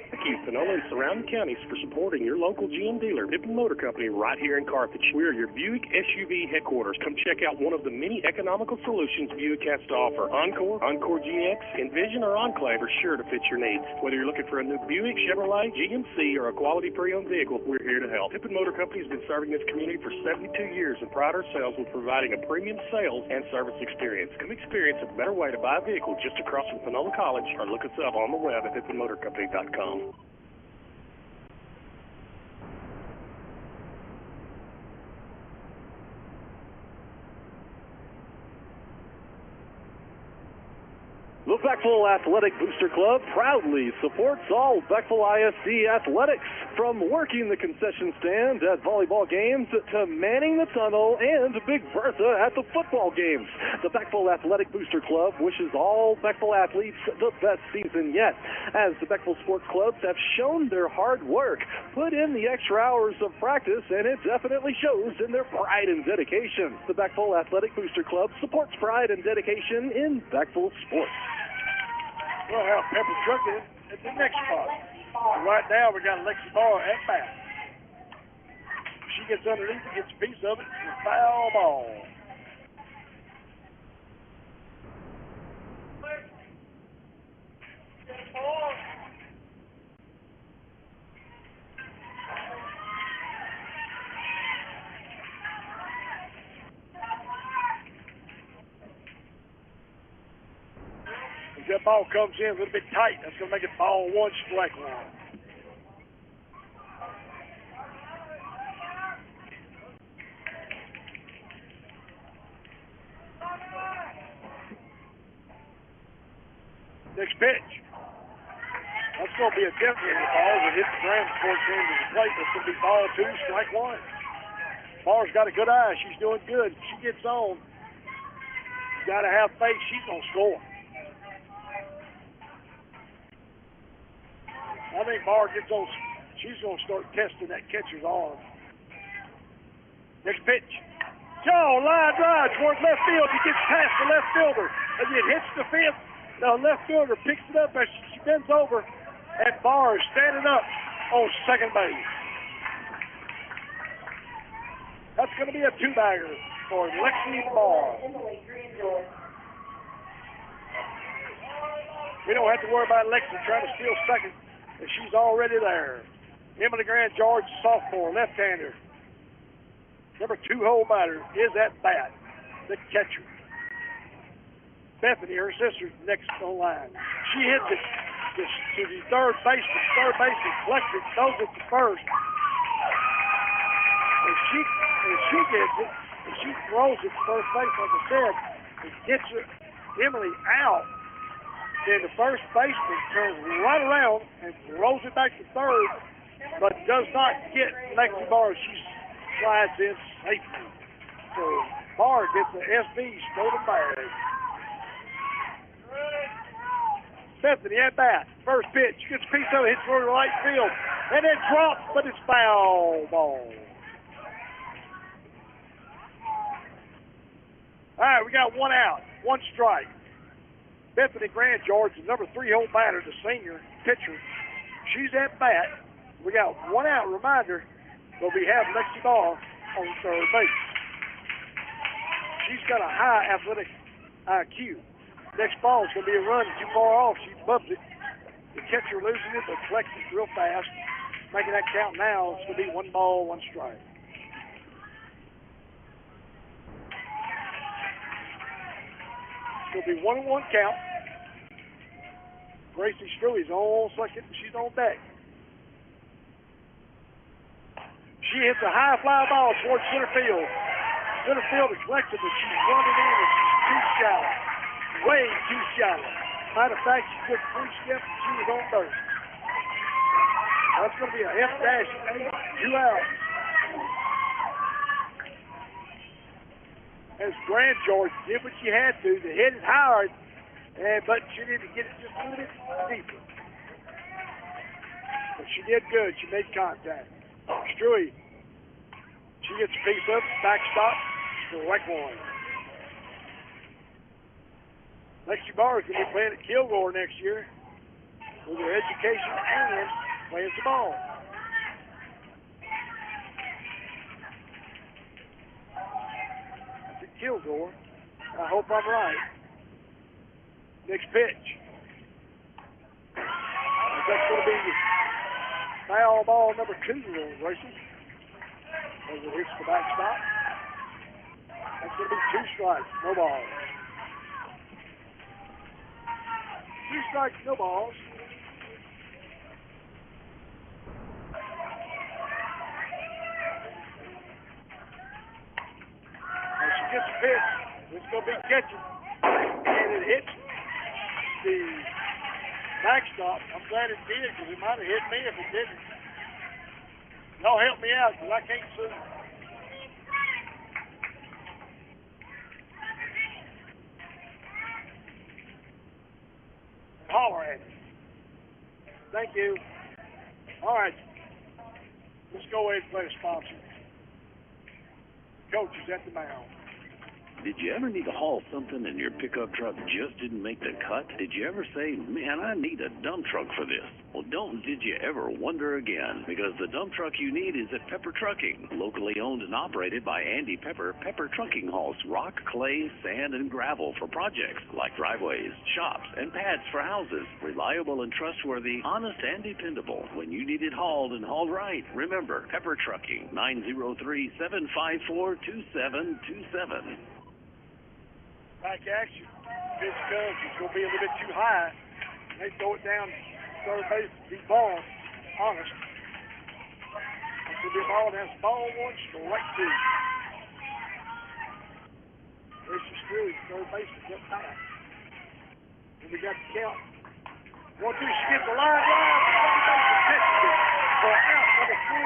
[SPEAKER 5] Thank you, Panola and surrounding counties, for supporting your local GM dealer, Pippin Motor Company, right here in Carthage. We are your Buick SUV headquarters. Come check out one of the many economical solutions Buick has to offer. Encore, Encore GX, Envision, or Enclave are sure to fit your needs. Whether you're looking for a new Buick, Chevrolet, GMC, or a quality pre-owned vehicle, we're here to help. Pippin Motor Company has been serving this community for 72 years and pride ourselves with providing a premium sales and service experience. Come experience a better way to buy a vehicle just across from Panola College, or look us up on the web at pippinmotorcompany.com.
[SPEAKER 13] The Beckville Athletic Booster Club proudly supports all Beckville ISD athletics, from working the concession stand at volleyball games to manning the tunnel and Big Bertha at the football games. The Beckville Athletic Booster Club wishes all Beckville athletes the best season yet, as the Beckville sports clubs have shown their hard work, put in the extra hours of practice, and it definitely shows in their pride and dedication. The Beckville Athletic Booster Club supports pride and dedication in Beckville sports.
[SPEAKER 1] We'll have Pepper Trucking at the next spot. Right now, we got Lexi Barr at bat. She gets underneath and gets a piece of it. It's a foul ball. That ball comes in a little bit tight. That's going to make it ball 1, strike 1. Next pitch. That's going to be a definite ball that hits the ground before it came to the plate. That's going to be ball 2, strike 1. Barr's got a good eye. She's doing good. She gets on. You got to have faith. She's going to score. I think Barr gets on. She's going to start testing that catcher's arm. Next pitch. Joe, line drive towards left field. He gets past the left fielder. As it hits the fence, the left fielder picks it up as she bends over, and Barr is standing up on second base. That's going to be a two-bagger for Lexi Barr. We don't have to worry about Lexi trying to steal second, and she's already there. Emily Grand George, sophomore, left-hander. Number 2 hole batter is at bat, the catcher. Bethany, her sister, next on line. She hits it to the third baseman. Third baseman collects it, throws it to first. And she gets it, and she throws it to first base, like I said, and gets Emily out. Then the first baseman turns right around and throws it back to third, but does not get Lexi Barr. She slides in safely. So Barr gets the SB stolen bag. Bethany at bat. First pitch. Gets a piece of it, hits for the right field. And it drops, but it's foul ball. All right, we got one out, one strike. Bethany Grand George, the number 3 hole batter, the senior pitcher. She's at bat. We got one out. Reminder, but we have Lexi Barr on third base. She's got a high athletic IQ. Next ball is going to be a run too far off. She bumps it. The catcher loses it, but collects it real fast. Making that count now. It's going to be 1 ball, 1 strike. It's going to be 1-1 count. Gracie Struey's on second. She's on deck. She hits a high fly ball towards center field. Center field is collected, but she's running in and she's too shallow. Way too shallow. Matter of fact, she took 3 steps and she was on third. That's going to be a F-8, 2 outs. As Grand George did what she had to hit it hard, but she needed to get it just a little bit deeper. But she did good. She made contact. Struey, she gets a piece of it, backstop, strike 1. Lexi Barr is going to be playing at Kilgore next year with her education and playing the ball. That's at Kilgore. I hope I'm right. Next pitch. That's going to be foul ball number 2 on Gracie. As it hits the backstop. That's going to be 2 strikes, no balls. 2 strikes, no balls. As she gets a pitch, it's going to be catching. And it hits the backstop. I'm glad it did because it might have hit me if it didn't. Y'all help me out because I can't see. Holler at it. Thank you. All right. Let's go ahead and play a sponsor. Coach is at the mound.
[SPEAKER 10] Did you ever need to haul something and your pickup truck just didn't make the cut? Did you ever say, man, I need a dump truck for this? Well, did you ever wonder again? Because the dump truck you need is at Pepper Trucking. Locally owned and operated by Andy Pepper, Pepper Trucking hauls rock, clay, sand, and gravel for projects like driveways, shops, and pads for hauses. Reliable and trustworthy, honest and dependable. When you need it hauled and hauled right, remember, Pepper Trucking, 903-754-2727.
[SPEAKER 1] Back action. Pitch comes. It's going to be a little bit too high. They throw it down third base. Deep ball. Honest. It's going to be a ball. That's ball 1, strike 2. Gracie Struey, third base, is up back. And we got the count. 1-2. She gets the line drive. Second base and catches it for out number 3.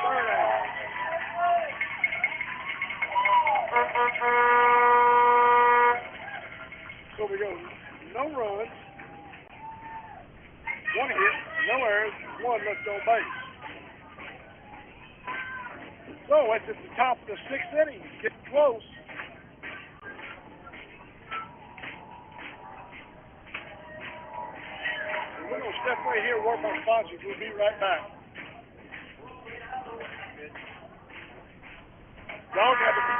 [SPEAKER 1] Third out. So we go no runs, One hit, no errors, one left on base. So it's at the top of the sixth inning. It's getting close. We're going to step away here and work our sponsors. We'll be right back. Y'all got to be.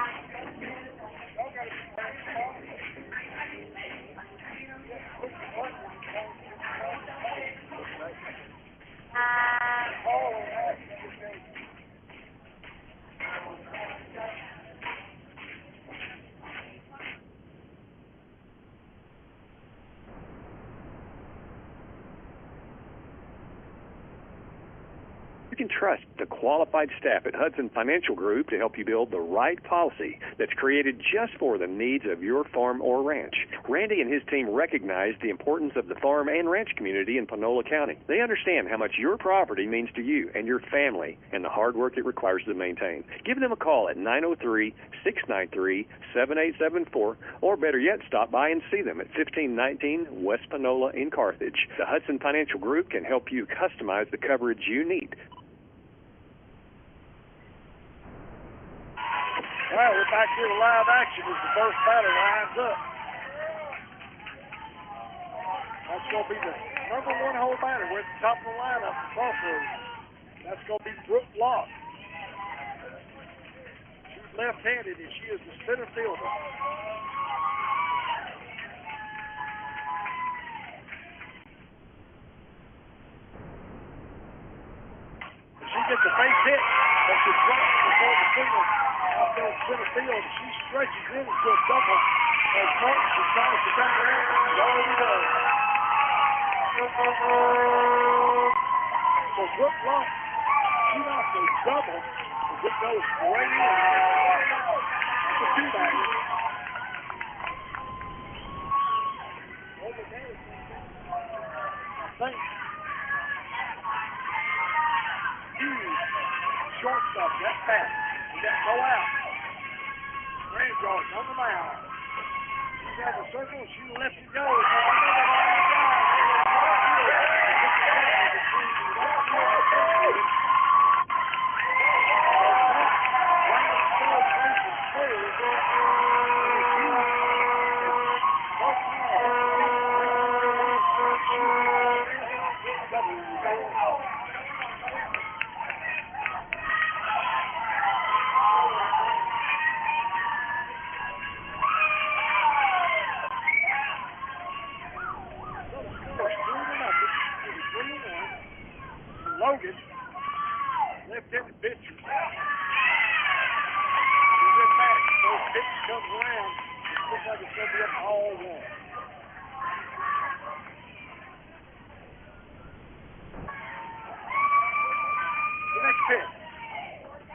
[SPEAKER 7] You can trust the qualified staff at Hudson Financial Group to help you build the right policy that's created just for the needs of your farm or ranch. Randy and his team recognize the importance of the farm and ranch community in Panola County. They understand how much your property means to you and your family and the hard work it requires to maintain. Give them a call at 903-693-7874, or better yet, stop by and see them at 1519 West Panola in Carthage. The Hudson Financial Group can help you customize the coverage you need.
[SPEAKER 1] All right, we're back here to live action as the first batter lines up. That's going to be the number one hole batter. We're at the top of the lineup for Crossroads. That's going to be Brooke Locke. She's left-handed, and she is the center fielder. If she gets a base hit, that's a drop before the signal. Out there in center field, she stretches in into a double. As Martin, she tries to back around. She's already done. So Brooke Locke, she knocks a double as it goes straight in. That's a two-bagger. I think. Huge shortstop, that bat. He got no out. Grandgeorge on the mound. She's at the circle. She lets it go. Logan, left-handed pitcher. He's in back. Those pitch comes around. It looks like it's going to be up all one. The next pitch.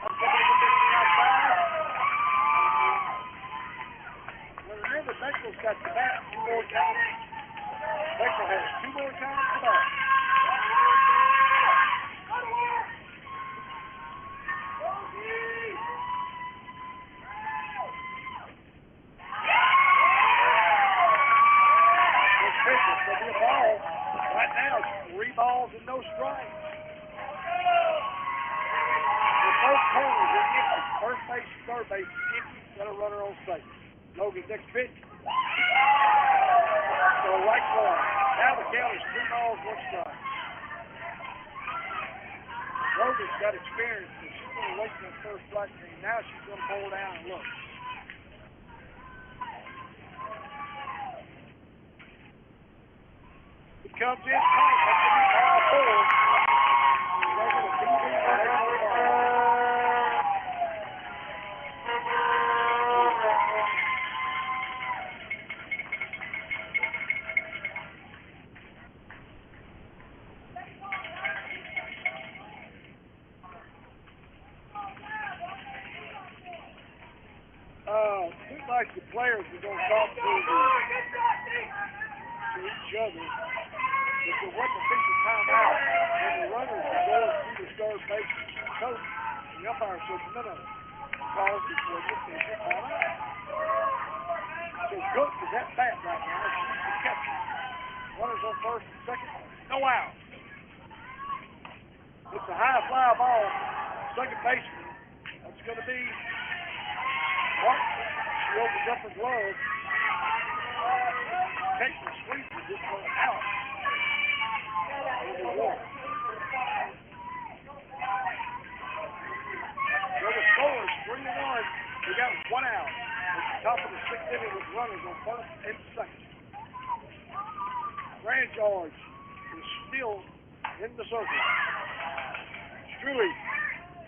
[SPEAKER 1] That's going to be on the outside. Well, remember, Beckville's got the bat 2 more times. Beckville has 2 more times to bat. There'll be a ball. Right now, it's 3 balls and no strikes. With both corners are empty. First base and third base empty. Got a runner on second. Logan's next pitch. So right corner. Now the count is 3 balls, 1 strike. Logan's got experience, but she's going to wait for that first strike game. Now she's going to pull down and look. Comes in tight. That's going to be ball 4. Logan will be there. Seems like the players are going to talk to each other. If there wasn't official timeout, then the runners were going through the third base coach, and the umpire said, no, because this was official timeout. So Cook is at bat right now. She's the catcher. Runners on first and second. No out. It's a high fly ball. Second baseman. That's going to be Martin. She opens up her glove. Takes the sweep and just goes out. Number one. So the score is 3-1. We got one out. At the top of the sixth inning with runners on first and second. Grand George is still in the circle. Struey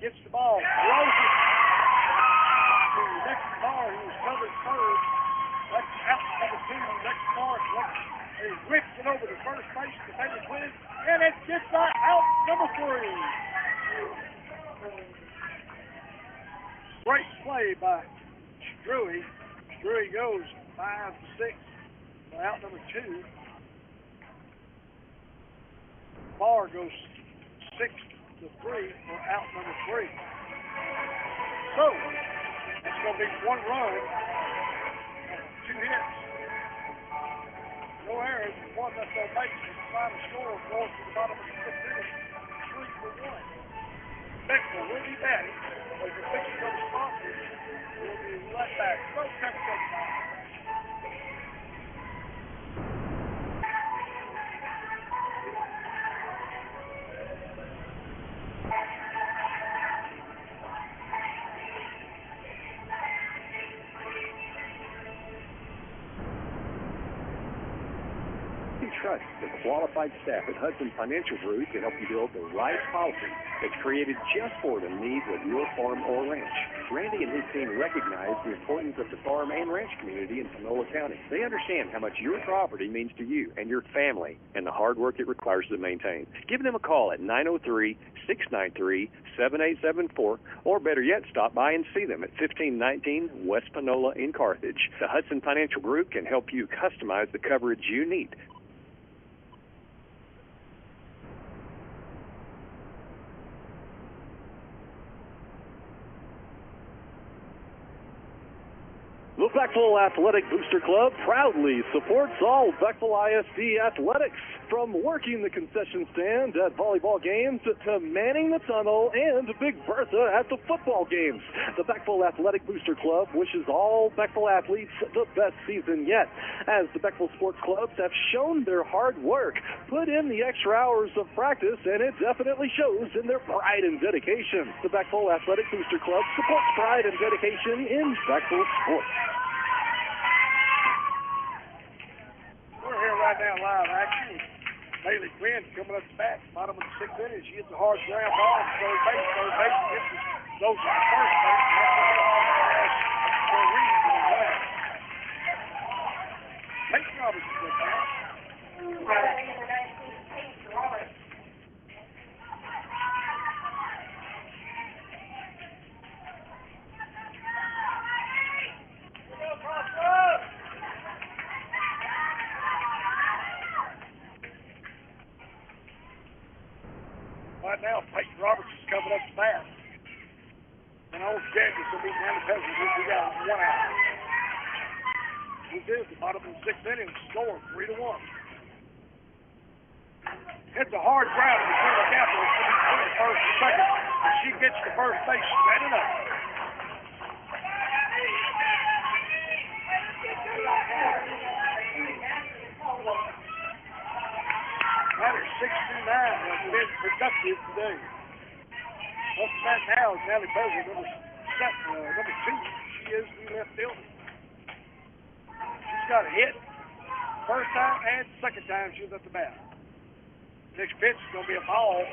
[SPEAKER 1] gets the ball, throws it to the next car who was covered third. That's out number two. Next car he whips it over to first base to Bailey Quinn, and it gets out number three. Great play by Struey. Struey goes 5-6 for out number two. Barr goes 6-3 for out number three. So, it's going to be one run, two hits, no errors, one left on base. The final score goes to the bottom of the fifth inning, 3-1. Beckville will be back. As the pitcher for the sponsors will be right back. So,
[SPEAKER 7] Trust the qualified staff at Hudson Financial Group to help you build the right policy that's created just for the needs of your farm or ranch. Randy and his team recognize the importance of the farm and ranch community in Panola County. They understand how much your property means to you and your family and the hard work it requires to maintain. Give them a call at 903-693-7874, or better yet, stop by and see them at 1519 West Panola in Carthage. The Hudson Financial Group can help you customize the coverage you need.
[SPEAKER 13] The Beckville Athletic Booster Club proudly supports all Beckville ISD athletics, from working the concession stand at volleyball games to manning the tunnel and Big Bertha at the football games. The Beckville Athletic Booster Club wishes all Beckville athletes the best season yet, as the Beckville sports clubs have shown their hard work, put in the extra hours of practice, and it definitely shows in their pride and dedication. The Beckville Athletic Booster Club supports pride and dedication in Beckville sports.
[SPEAKER 1] We're here right now live action. Bailey Quinn coming up the bat, bottom of the sixth inning. She hits a hard ground ball to third base. Third base gets it, goes to first base. For a reason to the left. Peyton Roberts is with that. Right now, Peyton Roberts is coming up the bat. And old Jackie's going to be down the peasant. We got one out. We did at the bottom of the sixth inning, score 3-1. It's a hard ground between the capitals. It's going to be the first and second. And she gets to first base, standing up. Matter 6-9 has been productive today. Up to that now is Nellie Bezel, number 2. She is the left fielder. She's got a hit first time and second time she was at the bat. Next pitch is going to be a ball.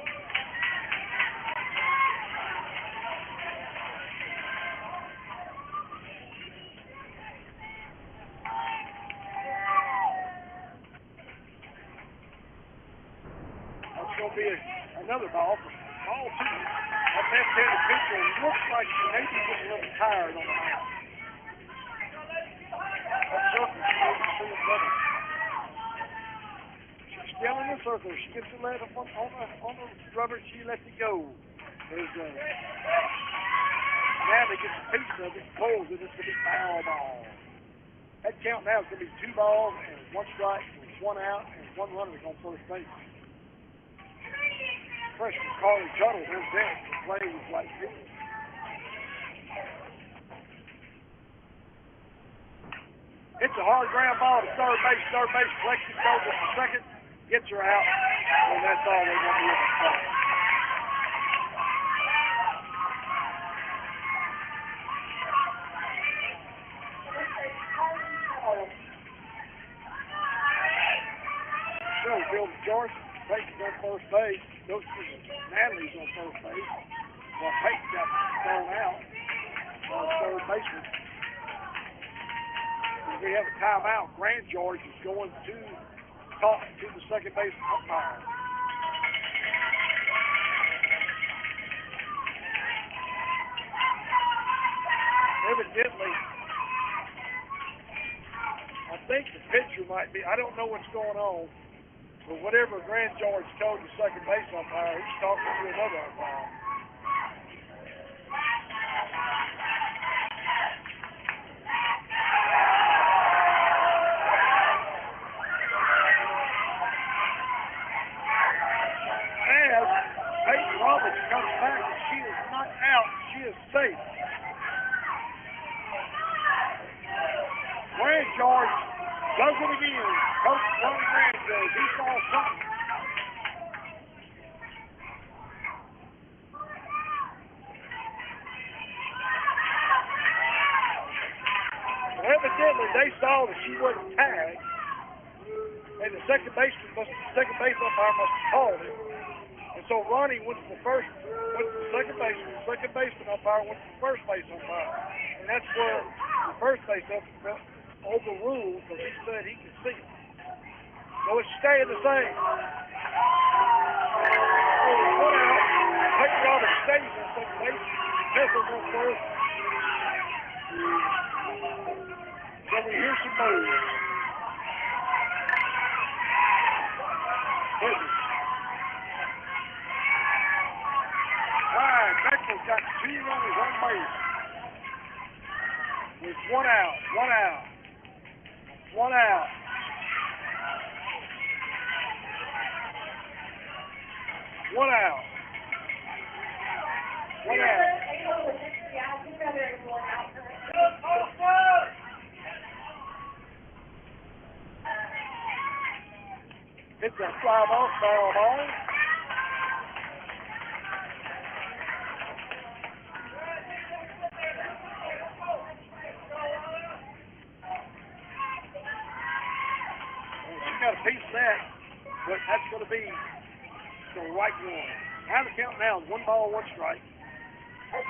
[SPEAKER 1] Going to be another ball for ball 2. That left-handed pitcher looks like she may be getting a little tired on the mound. She's still in the circle. She gets the lead up on the rubber. She lets it go. There's now they get a piece of it, pulls it. It's going to be foul ball. That count now is going to be 2 balls and 1 strike, 1 out, and 1 runner on first base. freshman Carly Tuttle, their bench, to play with White Field. It's a hard ground ball to third base. Third base collects it, goes up to second, gets her out, and that's all they want to be able to play. So, Bill Joyce, Peyton's on first base. Natalie's on first base. Well, Peyton got thrown out by the third baseman. We have a timeout. Grand George is going to talk to the second base umpire. Evidently, I think the pitcher might be, I don't know what's going on, but whatever Grand George told the second base umpire, he's talking to another umpire. As Peyton Roberts comes back, and she is not out, she is safe. Grand George does it again. Coach Ronnie Grand George, he saw something. Well, evidently, they saw that she wasn't tagged, and the second base umpire must have called it. And so Ronnie went to the second baseman umpire went to the first base umpire, and that's where the first base umpire overruled because he said he could see it. So it's staying the same. One out. Peyton Roberts stays on second base. Kessler's on first. So we hear some moves. All right, Beckville's got 2 runners on base. With one out. One out. One out. It's a fly ball, foul ball. Got a piece of that, but that's going to be the right one. Now the count now is 1 ball, 1 strike. She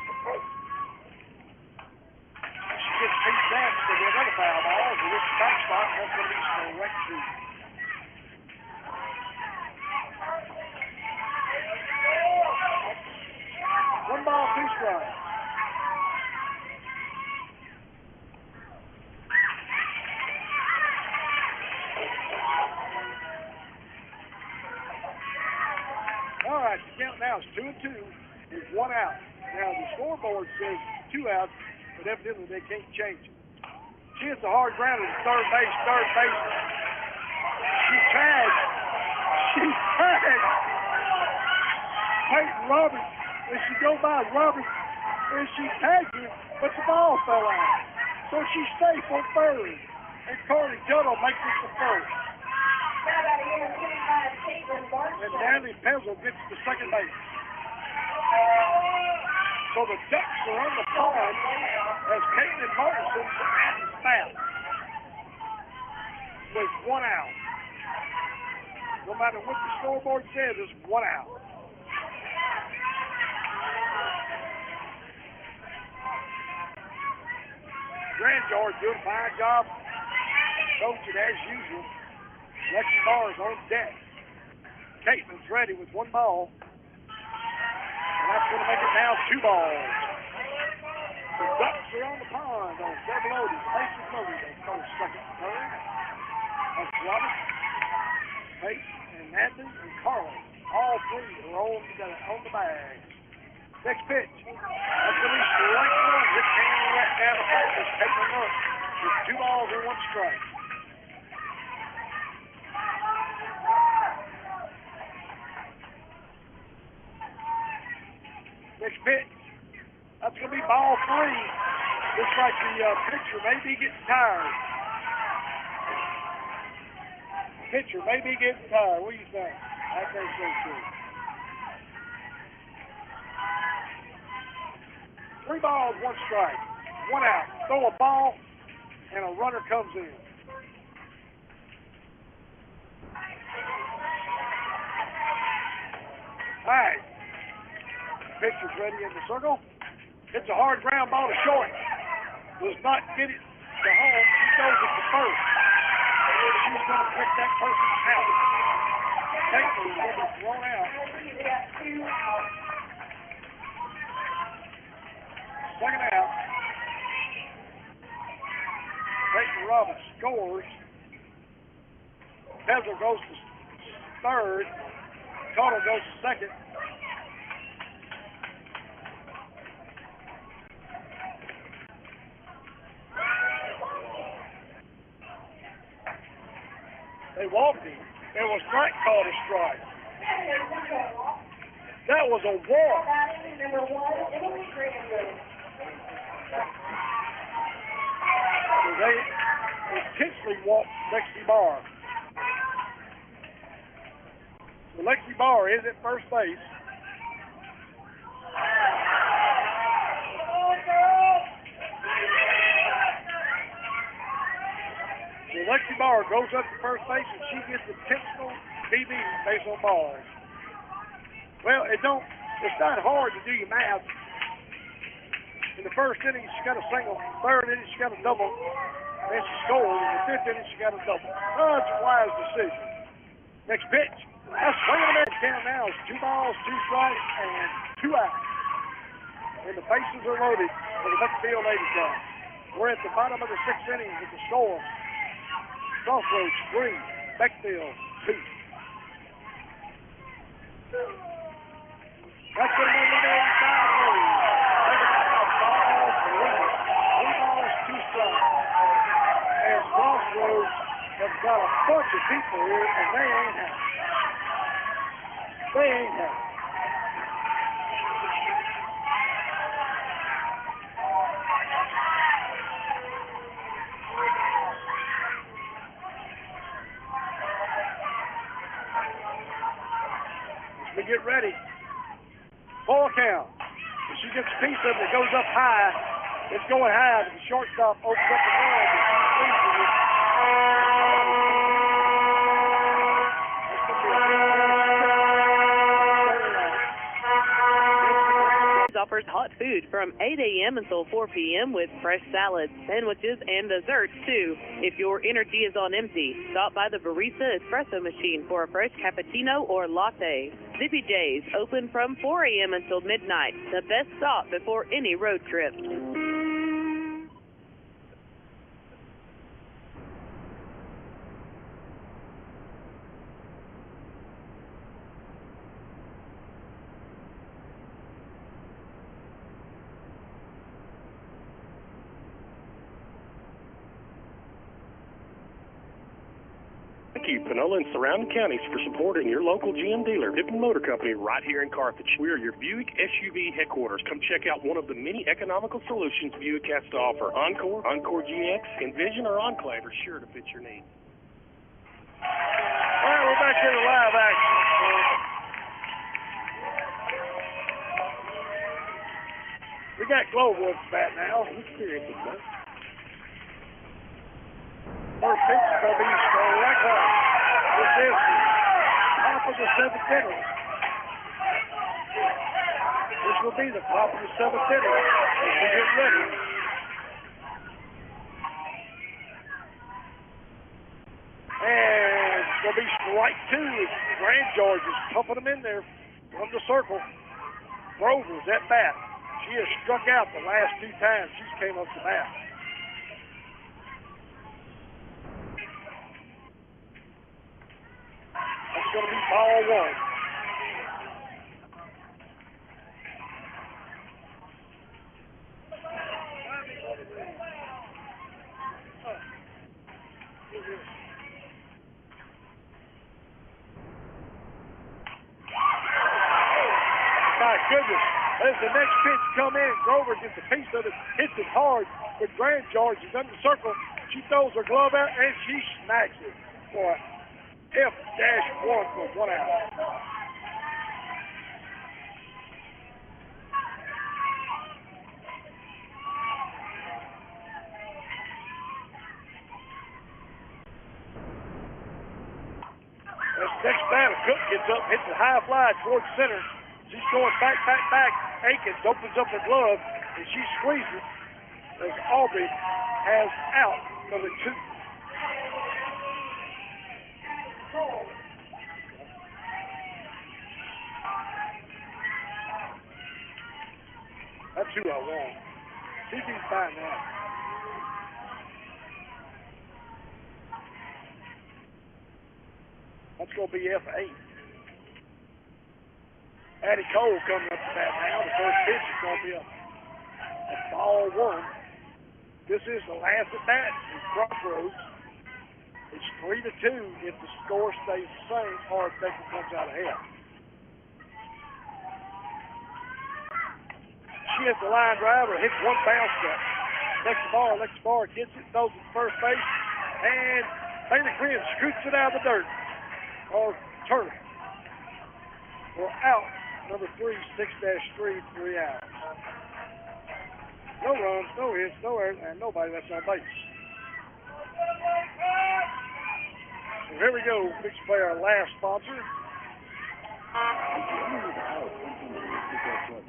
[SPEAKER 1] gets a piece of that, so there's another foul ball. So this back spot, that's going to be strike 2. 1 ball, 2 strikes. All right, the count now is 2-2 with 1 out. Now the scoreboard says 2 outs, but evidently they can't change it. She hits a hard grounder to third base. She tagged. Peyton Roberts, as she go by Roberts, and she tagged her, but the ball fell out. So she's safe on third, and Carly Tuttle makes it to first. And Danny Pezzle gets to second base. So the Ducks are on the pond as Caitlin Martinson at the bat with 1 out. No matter what the scoreboard says, it's 1 out. Grand George doing a fine job coaching as usual. Lexi Barr's on deck. Caitlin's ready with 1 ball. And that's going to make it now 2 balls. The Ducks are on the pond on double loaded. Bases loaded. They go second, third. That's Robert, Peyton, and Natalie, and Carly. All 3 are on the bag. Next pitch. That's going to be strike 1. Hit Candy right down the plate. It's Caitlin Rush with 2 balls and 1 strike. Next pitch. That's going to be ball 3. Looks like the pitcher may be getting tired. Pitcher may be getting tired. What do you think? I think so too. 3 balls, 1 strike. 1 out. Throw a ball, and a runner comes in. All right. Pitcher's ready in the circle. It's a hard ground ball to short. Does not get it to home. She goes it to first. She's going to pick that person out. Technically, it's going to be thrown out. Second out. Peyton Robbins scores. Beckville goes to third. Tuttle goes to second. They walked him. It was not called a strike. That was a walk. They intentionally walked Lexi Barr. So Lexi Barr is at first base. So Lexi Barr goes up to first base and she gets intentional BB based on balls. Well, it's not hard to do your math. In the first inning, she got a single. Third inning, she got a double. Then she scored. In the fifth inning, she got a double. Oh, that's a wise decision. Next pitch. That's swinging them in count now. It's 2 balls, 2 strikes, and 2 outs. And the bases are loaded for the Beckville Lady Cats. We're at the bottom of the 6th inning with the score. Crossroads 3, Beckville 2. That's going to be the main sideways. Ball 3 balls, 2 strikes. As Crossroads have got a bunch of people here, and they ain't happy. They ain't happy. As we get ready. Ball count. If she gets a piece of it, it goes up high. It's going high. The shortstop opens up the ball.
[SPEAKER 14] Offers hot food from 8 a.m. until 4 p.m. with fresh salads, sandwiches, and desserts, too. If your energy is on empty, stop by the Barista Espresso machine for a fresh cappuccino or latte. Zippy J's open from 4 a.m. until midnight, the best stop before any road trip.
[SPEAKER 5] Thank you, Panola and surrounding counties, for supporting your local GM dealer, Pippin Motor Company, right here in Carthage. We are your Buick SUV headquarters. Come check out one of the many economical solutions Buick has to offer. Encore, Encore GX, Envision, or Enclave are sure to fit your needs.
[SPEAKER 1] All right, we're back here to live action. We got Glowood's bat now. He's serious, man. First pitch is going to be strike out. This is top of the 7th inning. This will be the top of the 7th inning. As we get ready. And it's going to be strike 2. Grand George is pumping them in there from the circle. Grover's at bat. She has struck out the last 2 times she's came up to bat. That's going to be ball 1. Back goodness. As the next pitch come in, Grover gets a piece of it, hits it hard, but Grand George is under the circle. She throws her glove out, and she smacks it for F-1 for 1 out. Next batter, Cook gets up, hits a high fly towards center. She's going back. Akins opens up her glove, and she squeezes as Aubrey has out number 2. That's who I want. See if he's fine now. That's going to be F8. Addie Cole coming up to bat now. The first pitch is going to be a ball 1. This is the last at bat in Crossroads. It's 3-2 if the score stays the same or if Beckville comes out ahead. She hits the line driver, hits one bounce cut. Next bar, gets it, throws it to first base, and Bailey Quinn scoots it out of the dirt. Or turn. We're out. Number 3, 6-3, 3 outs. No runs, no hits, no errors, and nobody left on base. So here we go. Fix to play our last sponsor.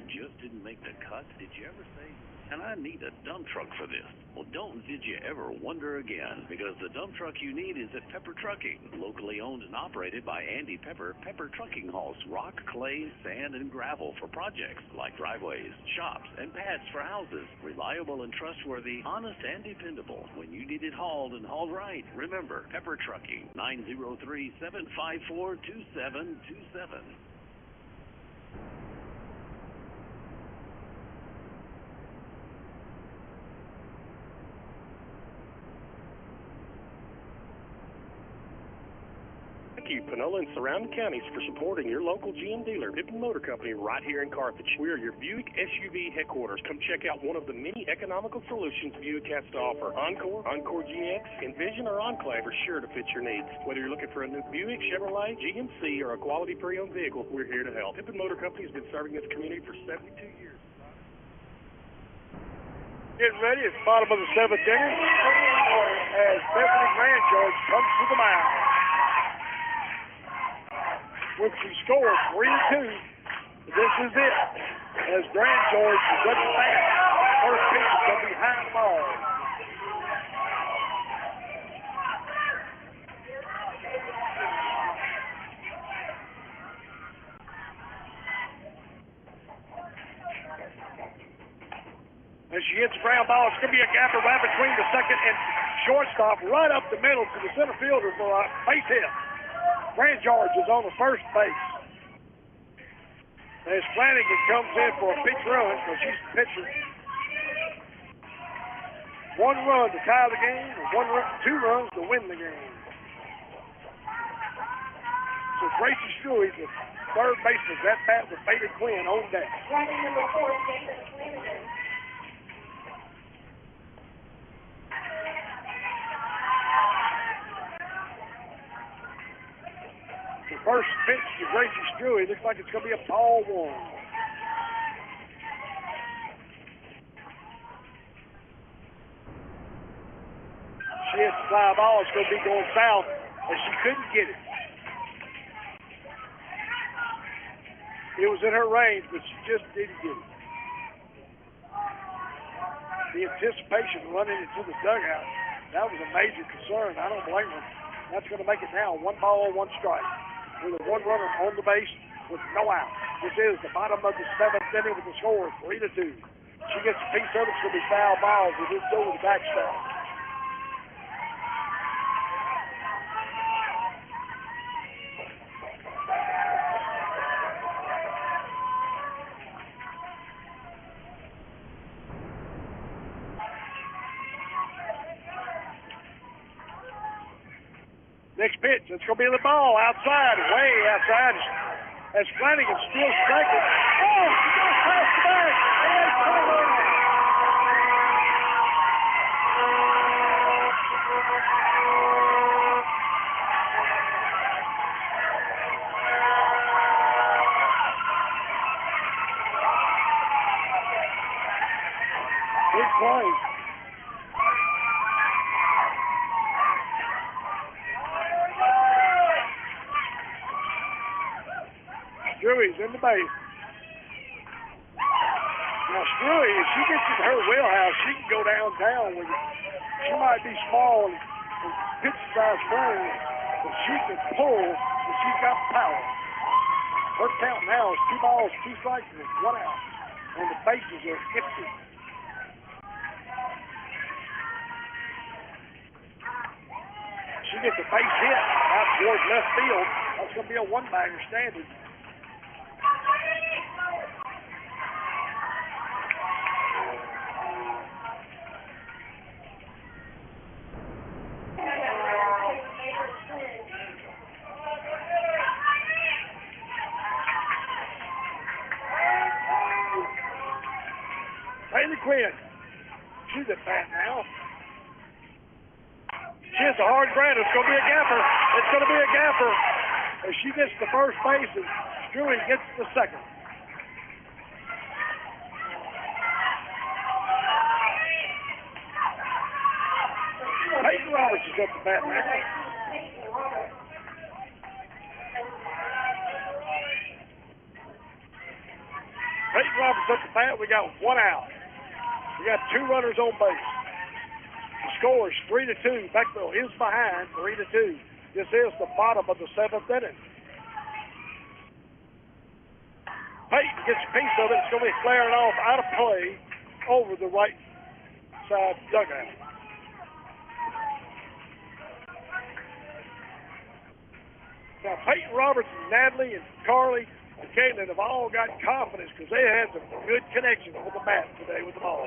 [SPEAKER 10] Just didn't make the cut. Did you ever say, and I need a dump truck for this? Well, don't did you ever wonder again, because the dump truck you need is at Pepper Trucking. Locally owned and operated by Andy Pepper, Pepper Trucking hauls rock, clay, sand, and gravel for projects like driveways, shops, and pads for houses. Reliable and trustworthy, honest and dependable. When you need it hauled and hauled right, remember Pepper Trucking, 903-754-2727.
[SPEAKER 5] Thank you, Panola and surrounding counties, for supporting your local GM dealer, Pippin Motor Company, right here in Carthage. We are your Buick SUV headquarters. Come check out one of the many economical solutions Buick has to offer. Encore, Encore GX, Envision, or Enclave are sure to fit your needs. Whether you're looking for a new Buick, Chevrolet, GMC, or a quality pre-owned vehicle, we're here to help. Pippin Motor Company has been serving this community for 72 years.
[SPEAKER 1] Getting ready. It's bottom of the 7th inning as Bethany Grand George comes to the mound. When she scores 3-2, this is it. As Grand George is at the bat, first pitch is going to be high ball. As she hits the ground ball, it's going to be a gapper right between the second and shortstop, right up the middle to the center fielder for a base hit. Grand George is on the first base. As Flanagan comes in for a big run, because she's the pitcher. 1 run to tie the game, and 2 runs to win the game. So Gracie Stewie, the third baseman, that bat with Bailey Quinn on deck.
[SPEAKER 6] Running number 4, Jason Flanagan.
[SPEAKER 1] The first pitch to Gracie Stewie looks like it's going to be a ball 1. She hits the fly ball. It's going to be going south, and she couldn't get it. It was in her range, but she just didn't get it. The anticipation running into the dugout, that was a major concern. I don't blame her. That's going to make it now 1 ball, 1 strike. With a 1 runner on the base with no out. This is the bottom of the 7th inning with the score 3-2. She gets a piece of it. It's going to be foul balls. It didn't go to the backstop. Next pitch, it's going to be the ball outside, way outside. as Flanagan still striking. Oh, she goes past the back. And they pull her out. Big play. Struey's in the base. Now Struey, if she gets in her wheelhouse, she can go downtown with it. She might be small and pitch size frame, but she can pull and she's got power. Her count now is 2 balls, 2 strikes, and 1 out. And the bases are empty. She gets a base hit out towards left field. That's going to be a 1-bagger standard. Haley Quinn, she's at bat now. She hits a hard ground. It's going to be a gapper. It's going to be a gapper. As she gets to first base and Struey gets to second. Peyton Roberts is up the bat now. Peyton Roberts up the bat. We got 1 out. We got 2 runners on base. The score is 3-2. Beckville is behind 3-2. This is the bottom of the 7th inning. Peyton gets a piece of it. It's going to be flaring off out of play over the right side dugout. Now, Peyton Roberts and Natalie and Carly and Caitlin have all got confidence because they had some good connections with the bat today with the ball.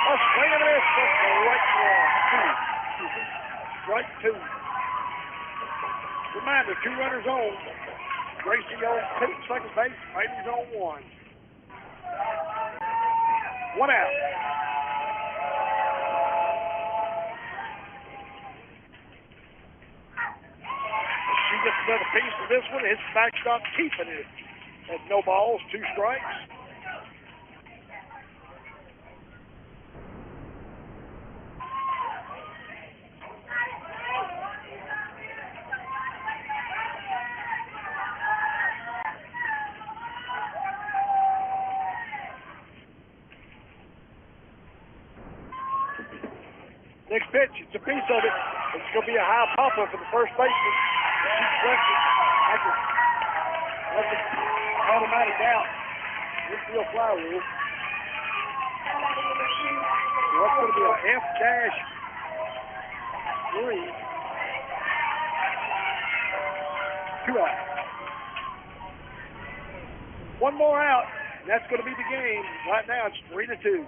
[SPEAKER 1] A swing and a miss from strike 2. Strike 2. Reminder, 2 runners on. Gracie on second base. Peyton's on 1. 1 out. She gets another piece of this one. His backstop keeping it at no balls, 2 strikes. Next pitch, it's a piece of it. It's going to be a high popper for the first baseman. She flips it. That's an automatic out. Infield fly rule. So that's going to be a F-3. 2 out. 1 more out, and that's going to be the game. Right now, it's 3-2.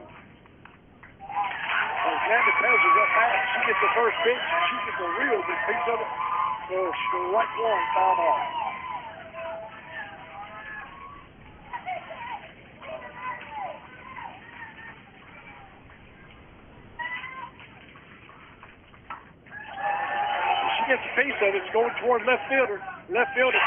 [SPEAKER 1] Amanda Pez is up back. She gets the first pitch. She gets a real good piece of it. So strike 1, foul ball. She gets a piece of it. It's going toward left fielder. Left fielder.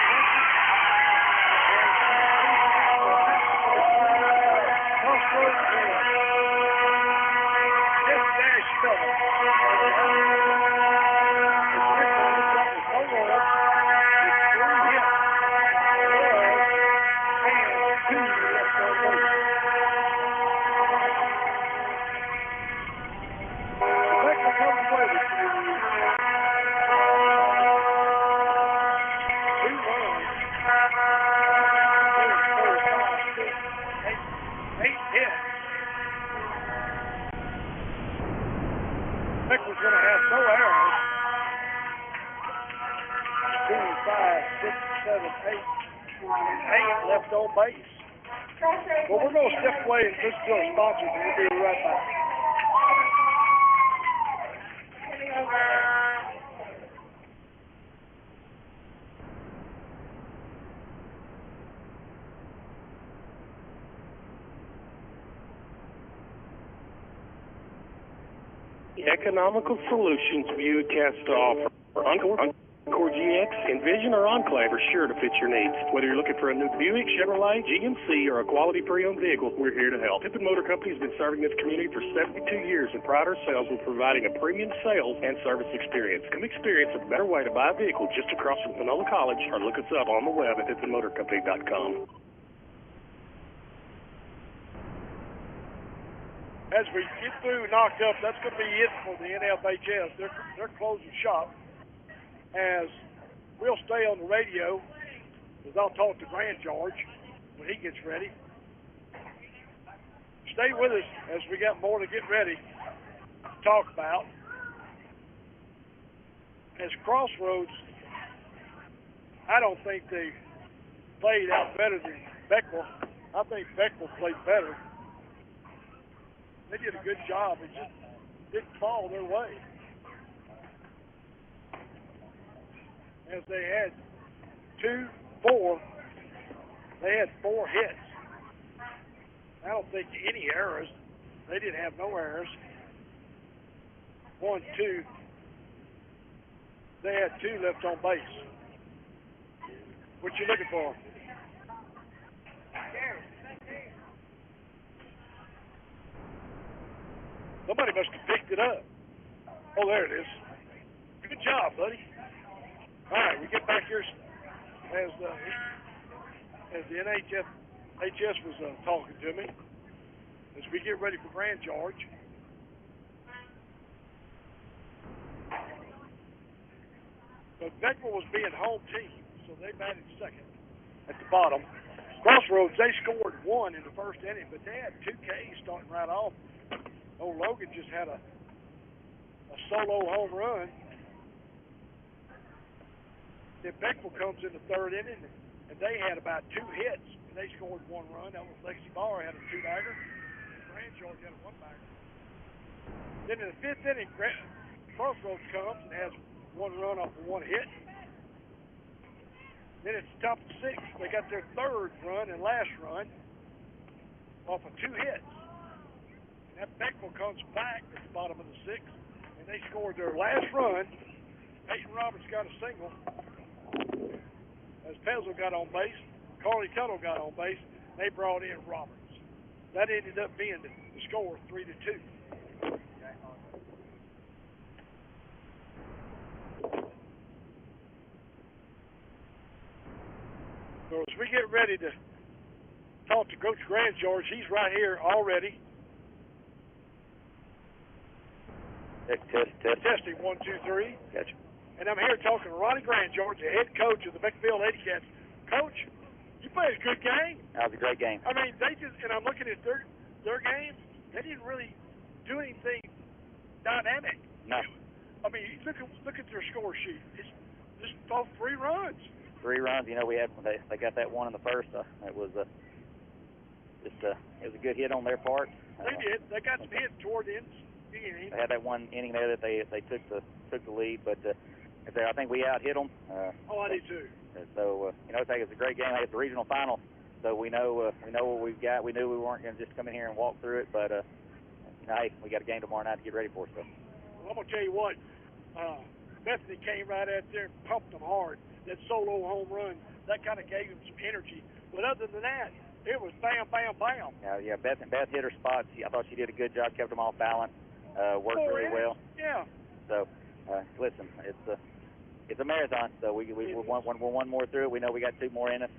[SPEAKER 1] Beckville's going to have no errors. 2, 5, 6, 7, 8 left on base. Well, we're going to step away and listen to our sponsors, and we'll be right back.
[SPEAKER 5] economical solutions Buick has to offer. Encore GX, Envision, or Enclave are sure to fit your needs. Whether you're looking for a new Buick, Chevrolet, GMC, or a quality pre-owned vehicle, we're here to help. Pippin Motor Company has been serving this community for 72 years and pride ourselves with providing a premium sales and service experience. Come experience a better way to buy a vehicle just across from Panola College, or look us up on the web at pippinmotorcompany.com.
[SPEAKER 1] As we get through knocked up, that's going to be it for the NFHS. They're closing shop. As we'll stay on the radio, as I'll talk to Grand George when he gets ready. Stay with us as we got more to get ready to talk about. As Crossroads, I don't think they played out better than Beckville. I think Beckville played better. They did a good job. It just didn't fall their way. As they had 4 hits. I don't think any errors. They didn't have no errors. 1, 2. They had 2 left on base. What you looking for? Somebody must have picked it up. Oh, there it is. Good job, buddy. All right, we get back here as the NHS was talking to me as we get ready for Grand George. But Beckville was being home team, so they batted second at the bottom. Crossroads, they scored 1 in the first inning, but they had 2 Ks starting right off. Old Logan just had a solo home run. Then Beckville comes in the third inning, and they had about 2 hits, and they scored 1 run. That was Lexi Barr had a 2-bagger. Grand George had a 1-bagger. Then in the 5th inning, Crossroads comes and has 1 run off of 1 hit. Then it's top of the 6th. They got their 3rd run and last run off of 2 hits. And that Beckville comes back at the bottom of the 6th, and they scored their last run. Peyton Roberts got a single. As Pezzle got on base, Carly Tuttle got on base, they brought in Roberts. That ended up being the score, 3-2. So as we get ready to talk to Coach Grand George, he's right here already. Testing 1, 2, 3.
[SPEAKER 2] Gotcha.
[SPEAKER 1] And I'm here talking to Ronnie Grand George, the head coach of the Beckville Lady Cats. Coach, you played a good game.
[SPEAKER 2] That was a great game.
[SPEAKER 1] I mean, they just, and I'm looking at their games, they didn't really do anything dynamic.
[SPEAKER 2] No.
[SPEAKER 1] I mean, look at their score sheet. It's just both 3 runs.
[SPEAKER 2] 3 runs. You know, we had they got that one in the first. It was it was a good hit on their part.
[SPEAKER 1] They did. They got some hits toward the end.
[SPEAKER 2] They had that one inning there that they took the lead, but I think we out hit them.
[SPEAKER 1] I do too.
[SPEAKER 2] So you know, it's a great game. It's the regional final, so we know what we've got. We knew we weren't going to just come in here and walk through it, but you know, hey, we got a game tomorrow night to get ready for. So
[SPEAKER 1] well, I'm gonna tell you what, Bethany came right out there and pumped them hard. That solo home run, that kind of gave them some energy. But other than that, it was bam, bam, bam.
[SPEAKER 2] Yeah, Beth hit her spots. I thought she did a good job, kept them off balance, worked really well.
[SPEAKER 1] Yeah.
[SPEAKER 2] So, listen, it's a marathon, so we're one more through it. We know we got 2 more in us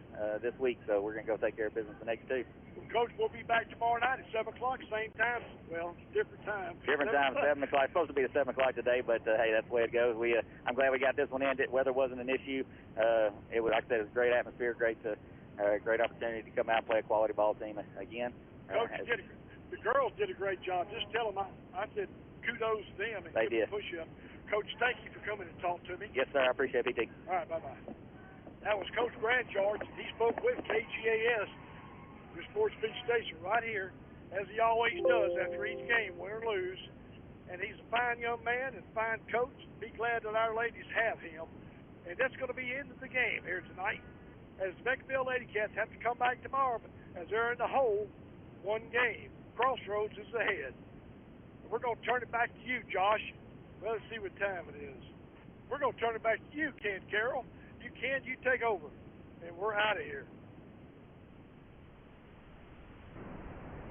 [SPEAKER 2] this week, so we're going to go take care of business the next 2.
[SPEAKER 1] Well, Coach, we'll be back tomorrow night at 7 o'clock, same time. Well, different time.
[SPEAKER 2] Different time, 7 o'clock. It's supposed to be at 7 o'clock today, but hey, that's the way it goes. I'm glad we got this one in. Weather wasn't an issue. It was, like I said, it was a great atmosphere, great opportunity to come out and play a quality ball team again.
[SPEAKER 1] Coach, the girls did a great job. Just tell them I said kudos to them and give them a push-up. Coach, thank you for coming and talk to me.
[SPEAKER 2] Yes, sir. I appreciate it, BT.
[SPEAKER 1] All right, bye-bye. That was Coach Grand George. He spoke with KGAS, the Sports Beach Station, right here, as he always does after each game, win or lose. And he's a fine young man and fine coach. Be glad that our ladies have him. And that's going to be the end of the game here tonight, as the Beckville Lady Cats have to come back tomorrow, as they're in the hole, 1 game. Crossroads is ahead. we're going to turn it back to you, Josh. Well, let's see what time it is. We're going to turn it back to you, Ken Carroll. You take over, and we're out of here.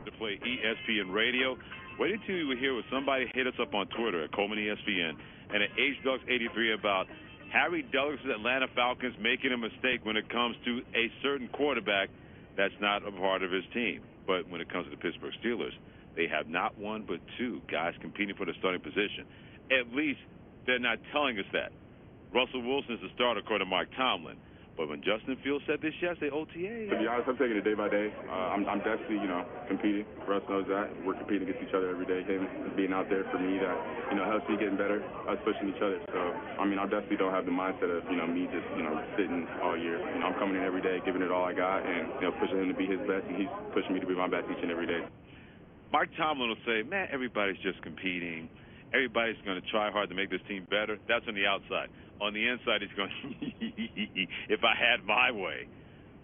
[SPEAKER 15] To play ESPN Radio. Wait until you hear what somebody hit us up on Twitter at Coleman ESPN and at HDucks83 about Harry Douglas' Atlanta Falcons making a mistake when it comes to a certain quarterback that's not a part of his team. But when it comes to the Pittsburgh Steelers, they have not one but two guys competing for the starting position. At least they're not telling us that. Russell Wilson is the starter according to Mike Tomlin. But when Justin Fields said this yesterday, OTA.
[SPEAKER 16] To be honest, I'm taking it day by day. I'm definitely, competing. Russ knows that. We're competing against each other every day. Him being out there for me that, helps me getting better, us pushing each other. So, I definitely don't have the mindset of, me just, sitting all year. I'm coming in every day, giving it all I got, and, pushing him to be his best, and he's pushing me to be my best each and every day.
[SPEAKER 15] Mike Tomlin will say, man, everybody's just competing. Everybody's going to try hard to make this team better. That's on the outside. On the inside, he's going, if I had my way,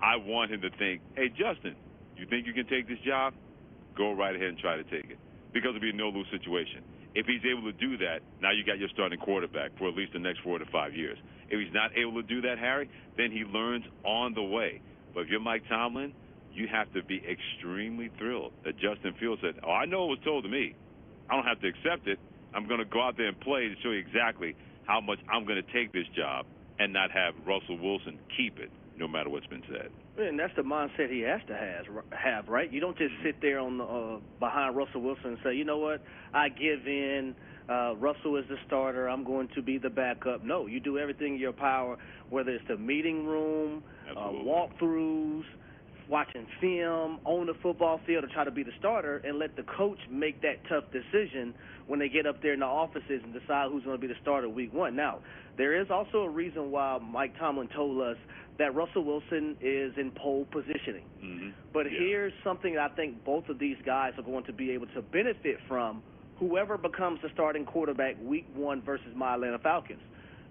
[SPEAKER 15] I want him to think, hey, Justin, you think you can take this job? Go right ahead and try to take it. Because it'll be a no-lose situation. If he's able to do that, now you got your starting quarterback for at least the next 4 to 5 years. If he's not able to do that, Harry, then he learns on the way. But if you're Mike Tomlin, you have to be extremely thrilled that Justin Fields said, oh, I know it was told to me. I don't have to accept it. I'm going to go out there and play to show you exactly how much I'm going to take this job and not have Russell Wilson keep it, no matter what's been said.
[SPEAKER 17] And that's the mindset he has to have, right? You don't just sit there on behind Russell Wilson and say, you know what, I give in. Russell is the starter. I'm going to be the backup. No, you do everything in your power, whether it's the meeting room, walkthroughs, watching film, on the football field to try to be the starter, and let the coach make that tough decision when they get up there in the offices and decide who's going to be the starter week one. Now, there is also a reason why Mike Tomlin told us that Russell Wilson is in pole positioning.
[SPEAKER 15] Mm-hmm.
[SPEAKER 17] But here's something I think both of these guys are going to be able to benefit from, whoever becomes the starting quarterback week one versus my Atlanta Falcons.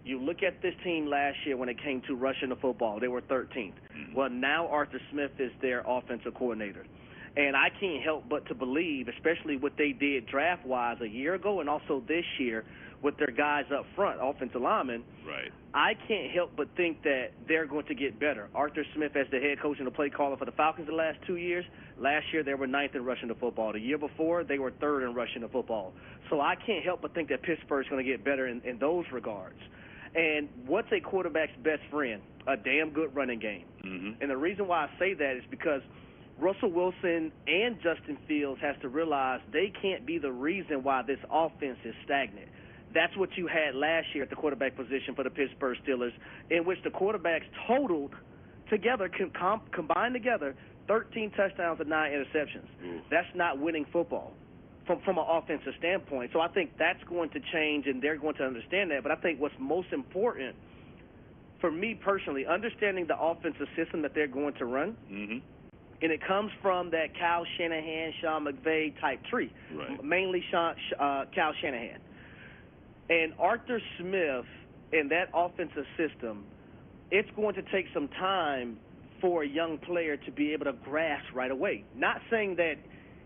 [SPEAKER 17] You look at this team last year when it came to rushing the football. They were 13th.
[SPEAKER 15] Mm-hmm.
[SPEAKER 17] Well, now Arthur Smith is their offensive coordinator. And I can't help but to believe, especially what they did draft-wise a year ago and also this year with their guys up front, offensive linemen,
[SPEAKER 15] right.
[SPEAKER 17] I can't help but think that they're going to get better. Arthur Smith as the head coach and the play caller for the Falcons the last 2 years. Last year they were 9th in rushing the football. The year before they were 3rd in rushing the football. So I can't help but think that Pittsburgh's going to get better in those regards. And what's a quarterback's best friend? A damn good running game.
[SPEAKER 15] Mm-hmm.
[SPEAKER 17] And the reason why I say that is because Russell Wilson and Justin Fields has to realize they can't be the reason why this offense is stagnant. That's what you had last year at the quarterback position for the Pittsburgh Steelers, in which the quarterbacks totaled together, combined together, 13 touchdowns and 9 interceptions. That's not winning football from an offensive standpoint. So I think that's going to change, and they're going to understand that. But I think what's most important for me personally, understanding the offensive system that they're going to run,
[SPEAKER 15] mm-hmm.
[SPEAKER 17] and it comes from that Kyle Shanahan, Sean McVay type tree,
[SPEAKER 15] right.
[SPEAKER 17] mainly Kyle Shanahan. And Arthur Smith and that offensive system, it's going to take some time for a young player to be able to grasp right away. Not saying that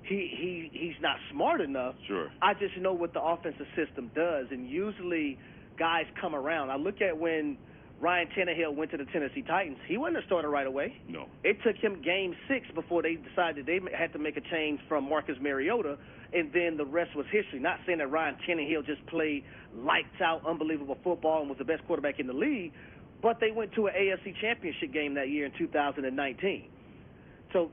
[SPEAKER 17] he's not smart enough.
[SPEAKER 15] Sure.
[SPEAKER 17] I just know what the offensive system does, and usually guys come around. I look at when Ryan Tannehill went to the Tennessee Titans. He wasn't a starter right away.
[SPEAKER 15] No.
[SPEAKER 17] It took him game 6 before they decided they had to make a change from Marcus Mariota, and then the rest was history. Not saying that Ryan Tannehill just played lights-out, unbelievable football and was the best quarterback in the league, but they went to an AFC championship game that year in 2019. So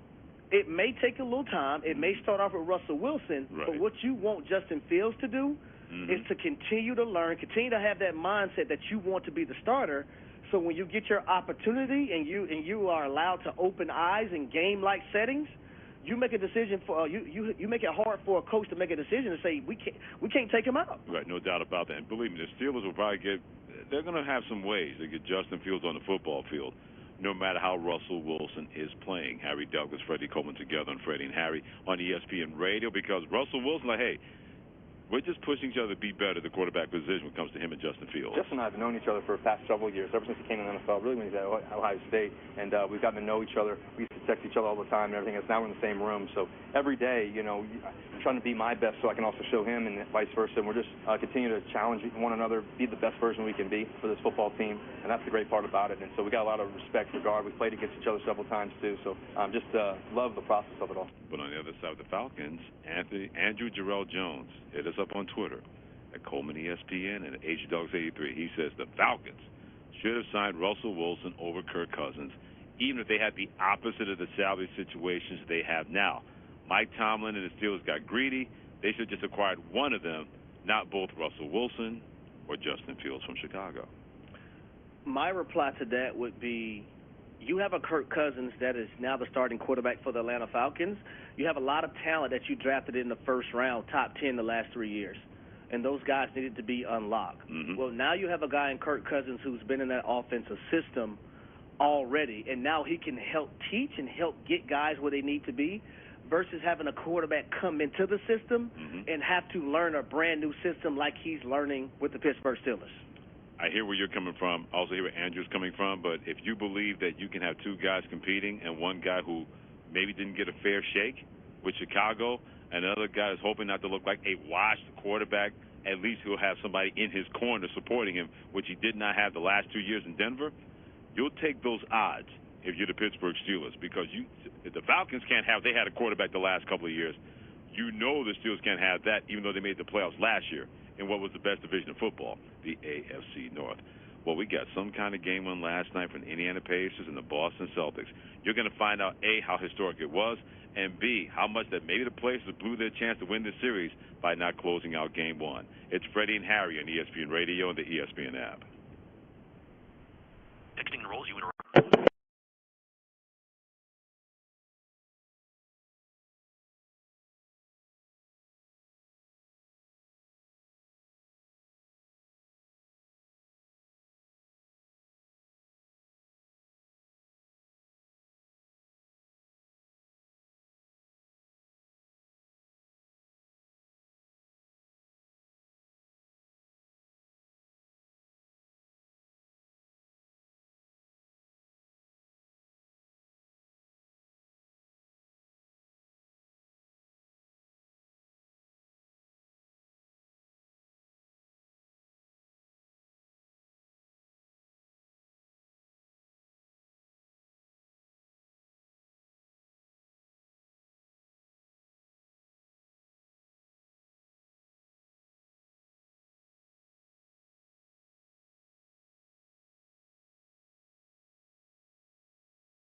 [SPEAKER 17] it may take a little time. It may start off with Russell Wilson,
[SPEAKER 15] right.
[SPEAKER 17] But what you want Justin Fields to do
[SPEAKER 15] mm-hmm.
[SPEAKER 17] is to continue to learn, continue to have that mindset that you want to be the starter. So when you get your opportunity and you are allowed to open eyes in game-like settings, you make a decision for you make it hard for a coach to make a decision and say we can't take him out.
[SPEAKER 15] Right, no doubt about that. And believe me, the Steelers will probably they're going to have some ways to get Justin Fields on the football field, no matter how Russell Wilson is playing. Harry Douglas, Freddie Coleman together on Freddie and Harry on ESPN Radio, because Russell Wilson, hey, we're just pushing each other to be better at the quarterback position when it comes to him and Justin Fields.
[SPEAKER 18] Justin and I have known each other for the past several years, ever since he came in the NFL, really when he was at Ohio State, and we've gotten to know each other. We used to text each other all the time and everything else. Now we're in the same room, so every day, trying to be my best so I can also show him, and vice versa. And we're just continue to challenge one another, be the best version we can be for this football team, and that's the great part about it. And so we got a lot of respect, regard. We played against each other several times too, so just love the process of it all.
[SPEAKER 15] But on the other side of the Falcons, Andrew Jarrell Jones hit us up on Twitter at Coleman ESPN and at HDogs83. He says the Falcons should have signed Russell Wilson over Kirk Cousins, even if they had the opposite of the salary situations they have now. Mike Tomlin and the Steelers got greedy. They should have just acquired one of them, not both Russell Wilson or Justin Fields from Chicago.
[SPEAKER 17] My reply to that would be, you have a Kirk Cousins that is now the starting quarterback for the Atlanta Falcons. You have a lot of talent that you drafted in the first round, top 10 the last 3 years, and those guys needed to be unlocked.
[SPEAKER 15] Mm-hmm.
[SPEAKER 17] Well, now you have a guy in Kirk Cousins who's been in that offensive system already, and now he can help teach and help get guys where they need to be, versus having a quarterback come into the system and have to learn a brand new system like he's learning with the Pittsburgh Steelers.
[SPEAKER 15] I hear where you're coming from. I also hear where Andrew's coming from. But if you believe that you can have two guys competing and one guy who maybe didn't get a fair shake with Chicago and another guy is hoping not to look like a washed quarterback, at least he'll have somebody in his corner supporting him, which he did not have the last 2 years in Denver, you'll take those odds if you're the Pittsburgh Steelers, because the Falcons can't have, they had a quarterback the last couple of years. You know the Steelers can't have that, even though they made the playoffs last year in what was the best division of football, the AFC North. Well, we got some kind of game on last night from the Indiana Pacers and the Boston Celtics. You're going to find out, A, how historic it was, and B, how much that maybe the Pacers blew their chance to win this series by not closing out Game 1. It's Freddie and Harry on ESPN Radio and the ESPN app.
[SPEAKER 19] Texting enrolls you in a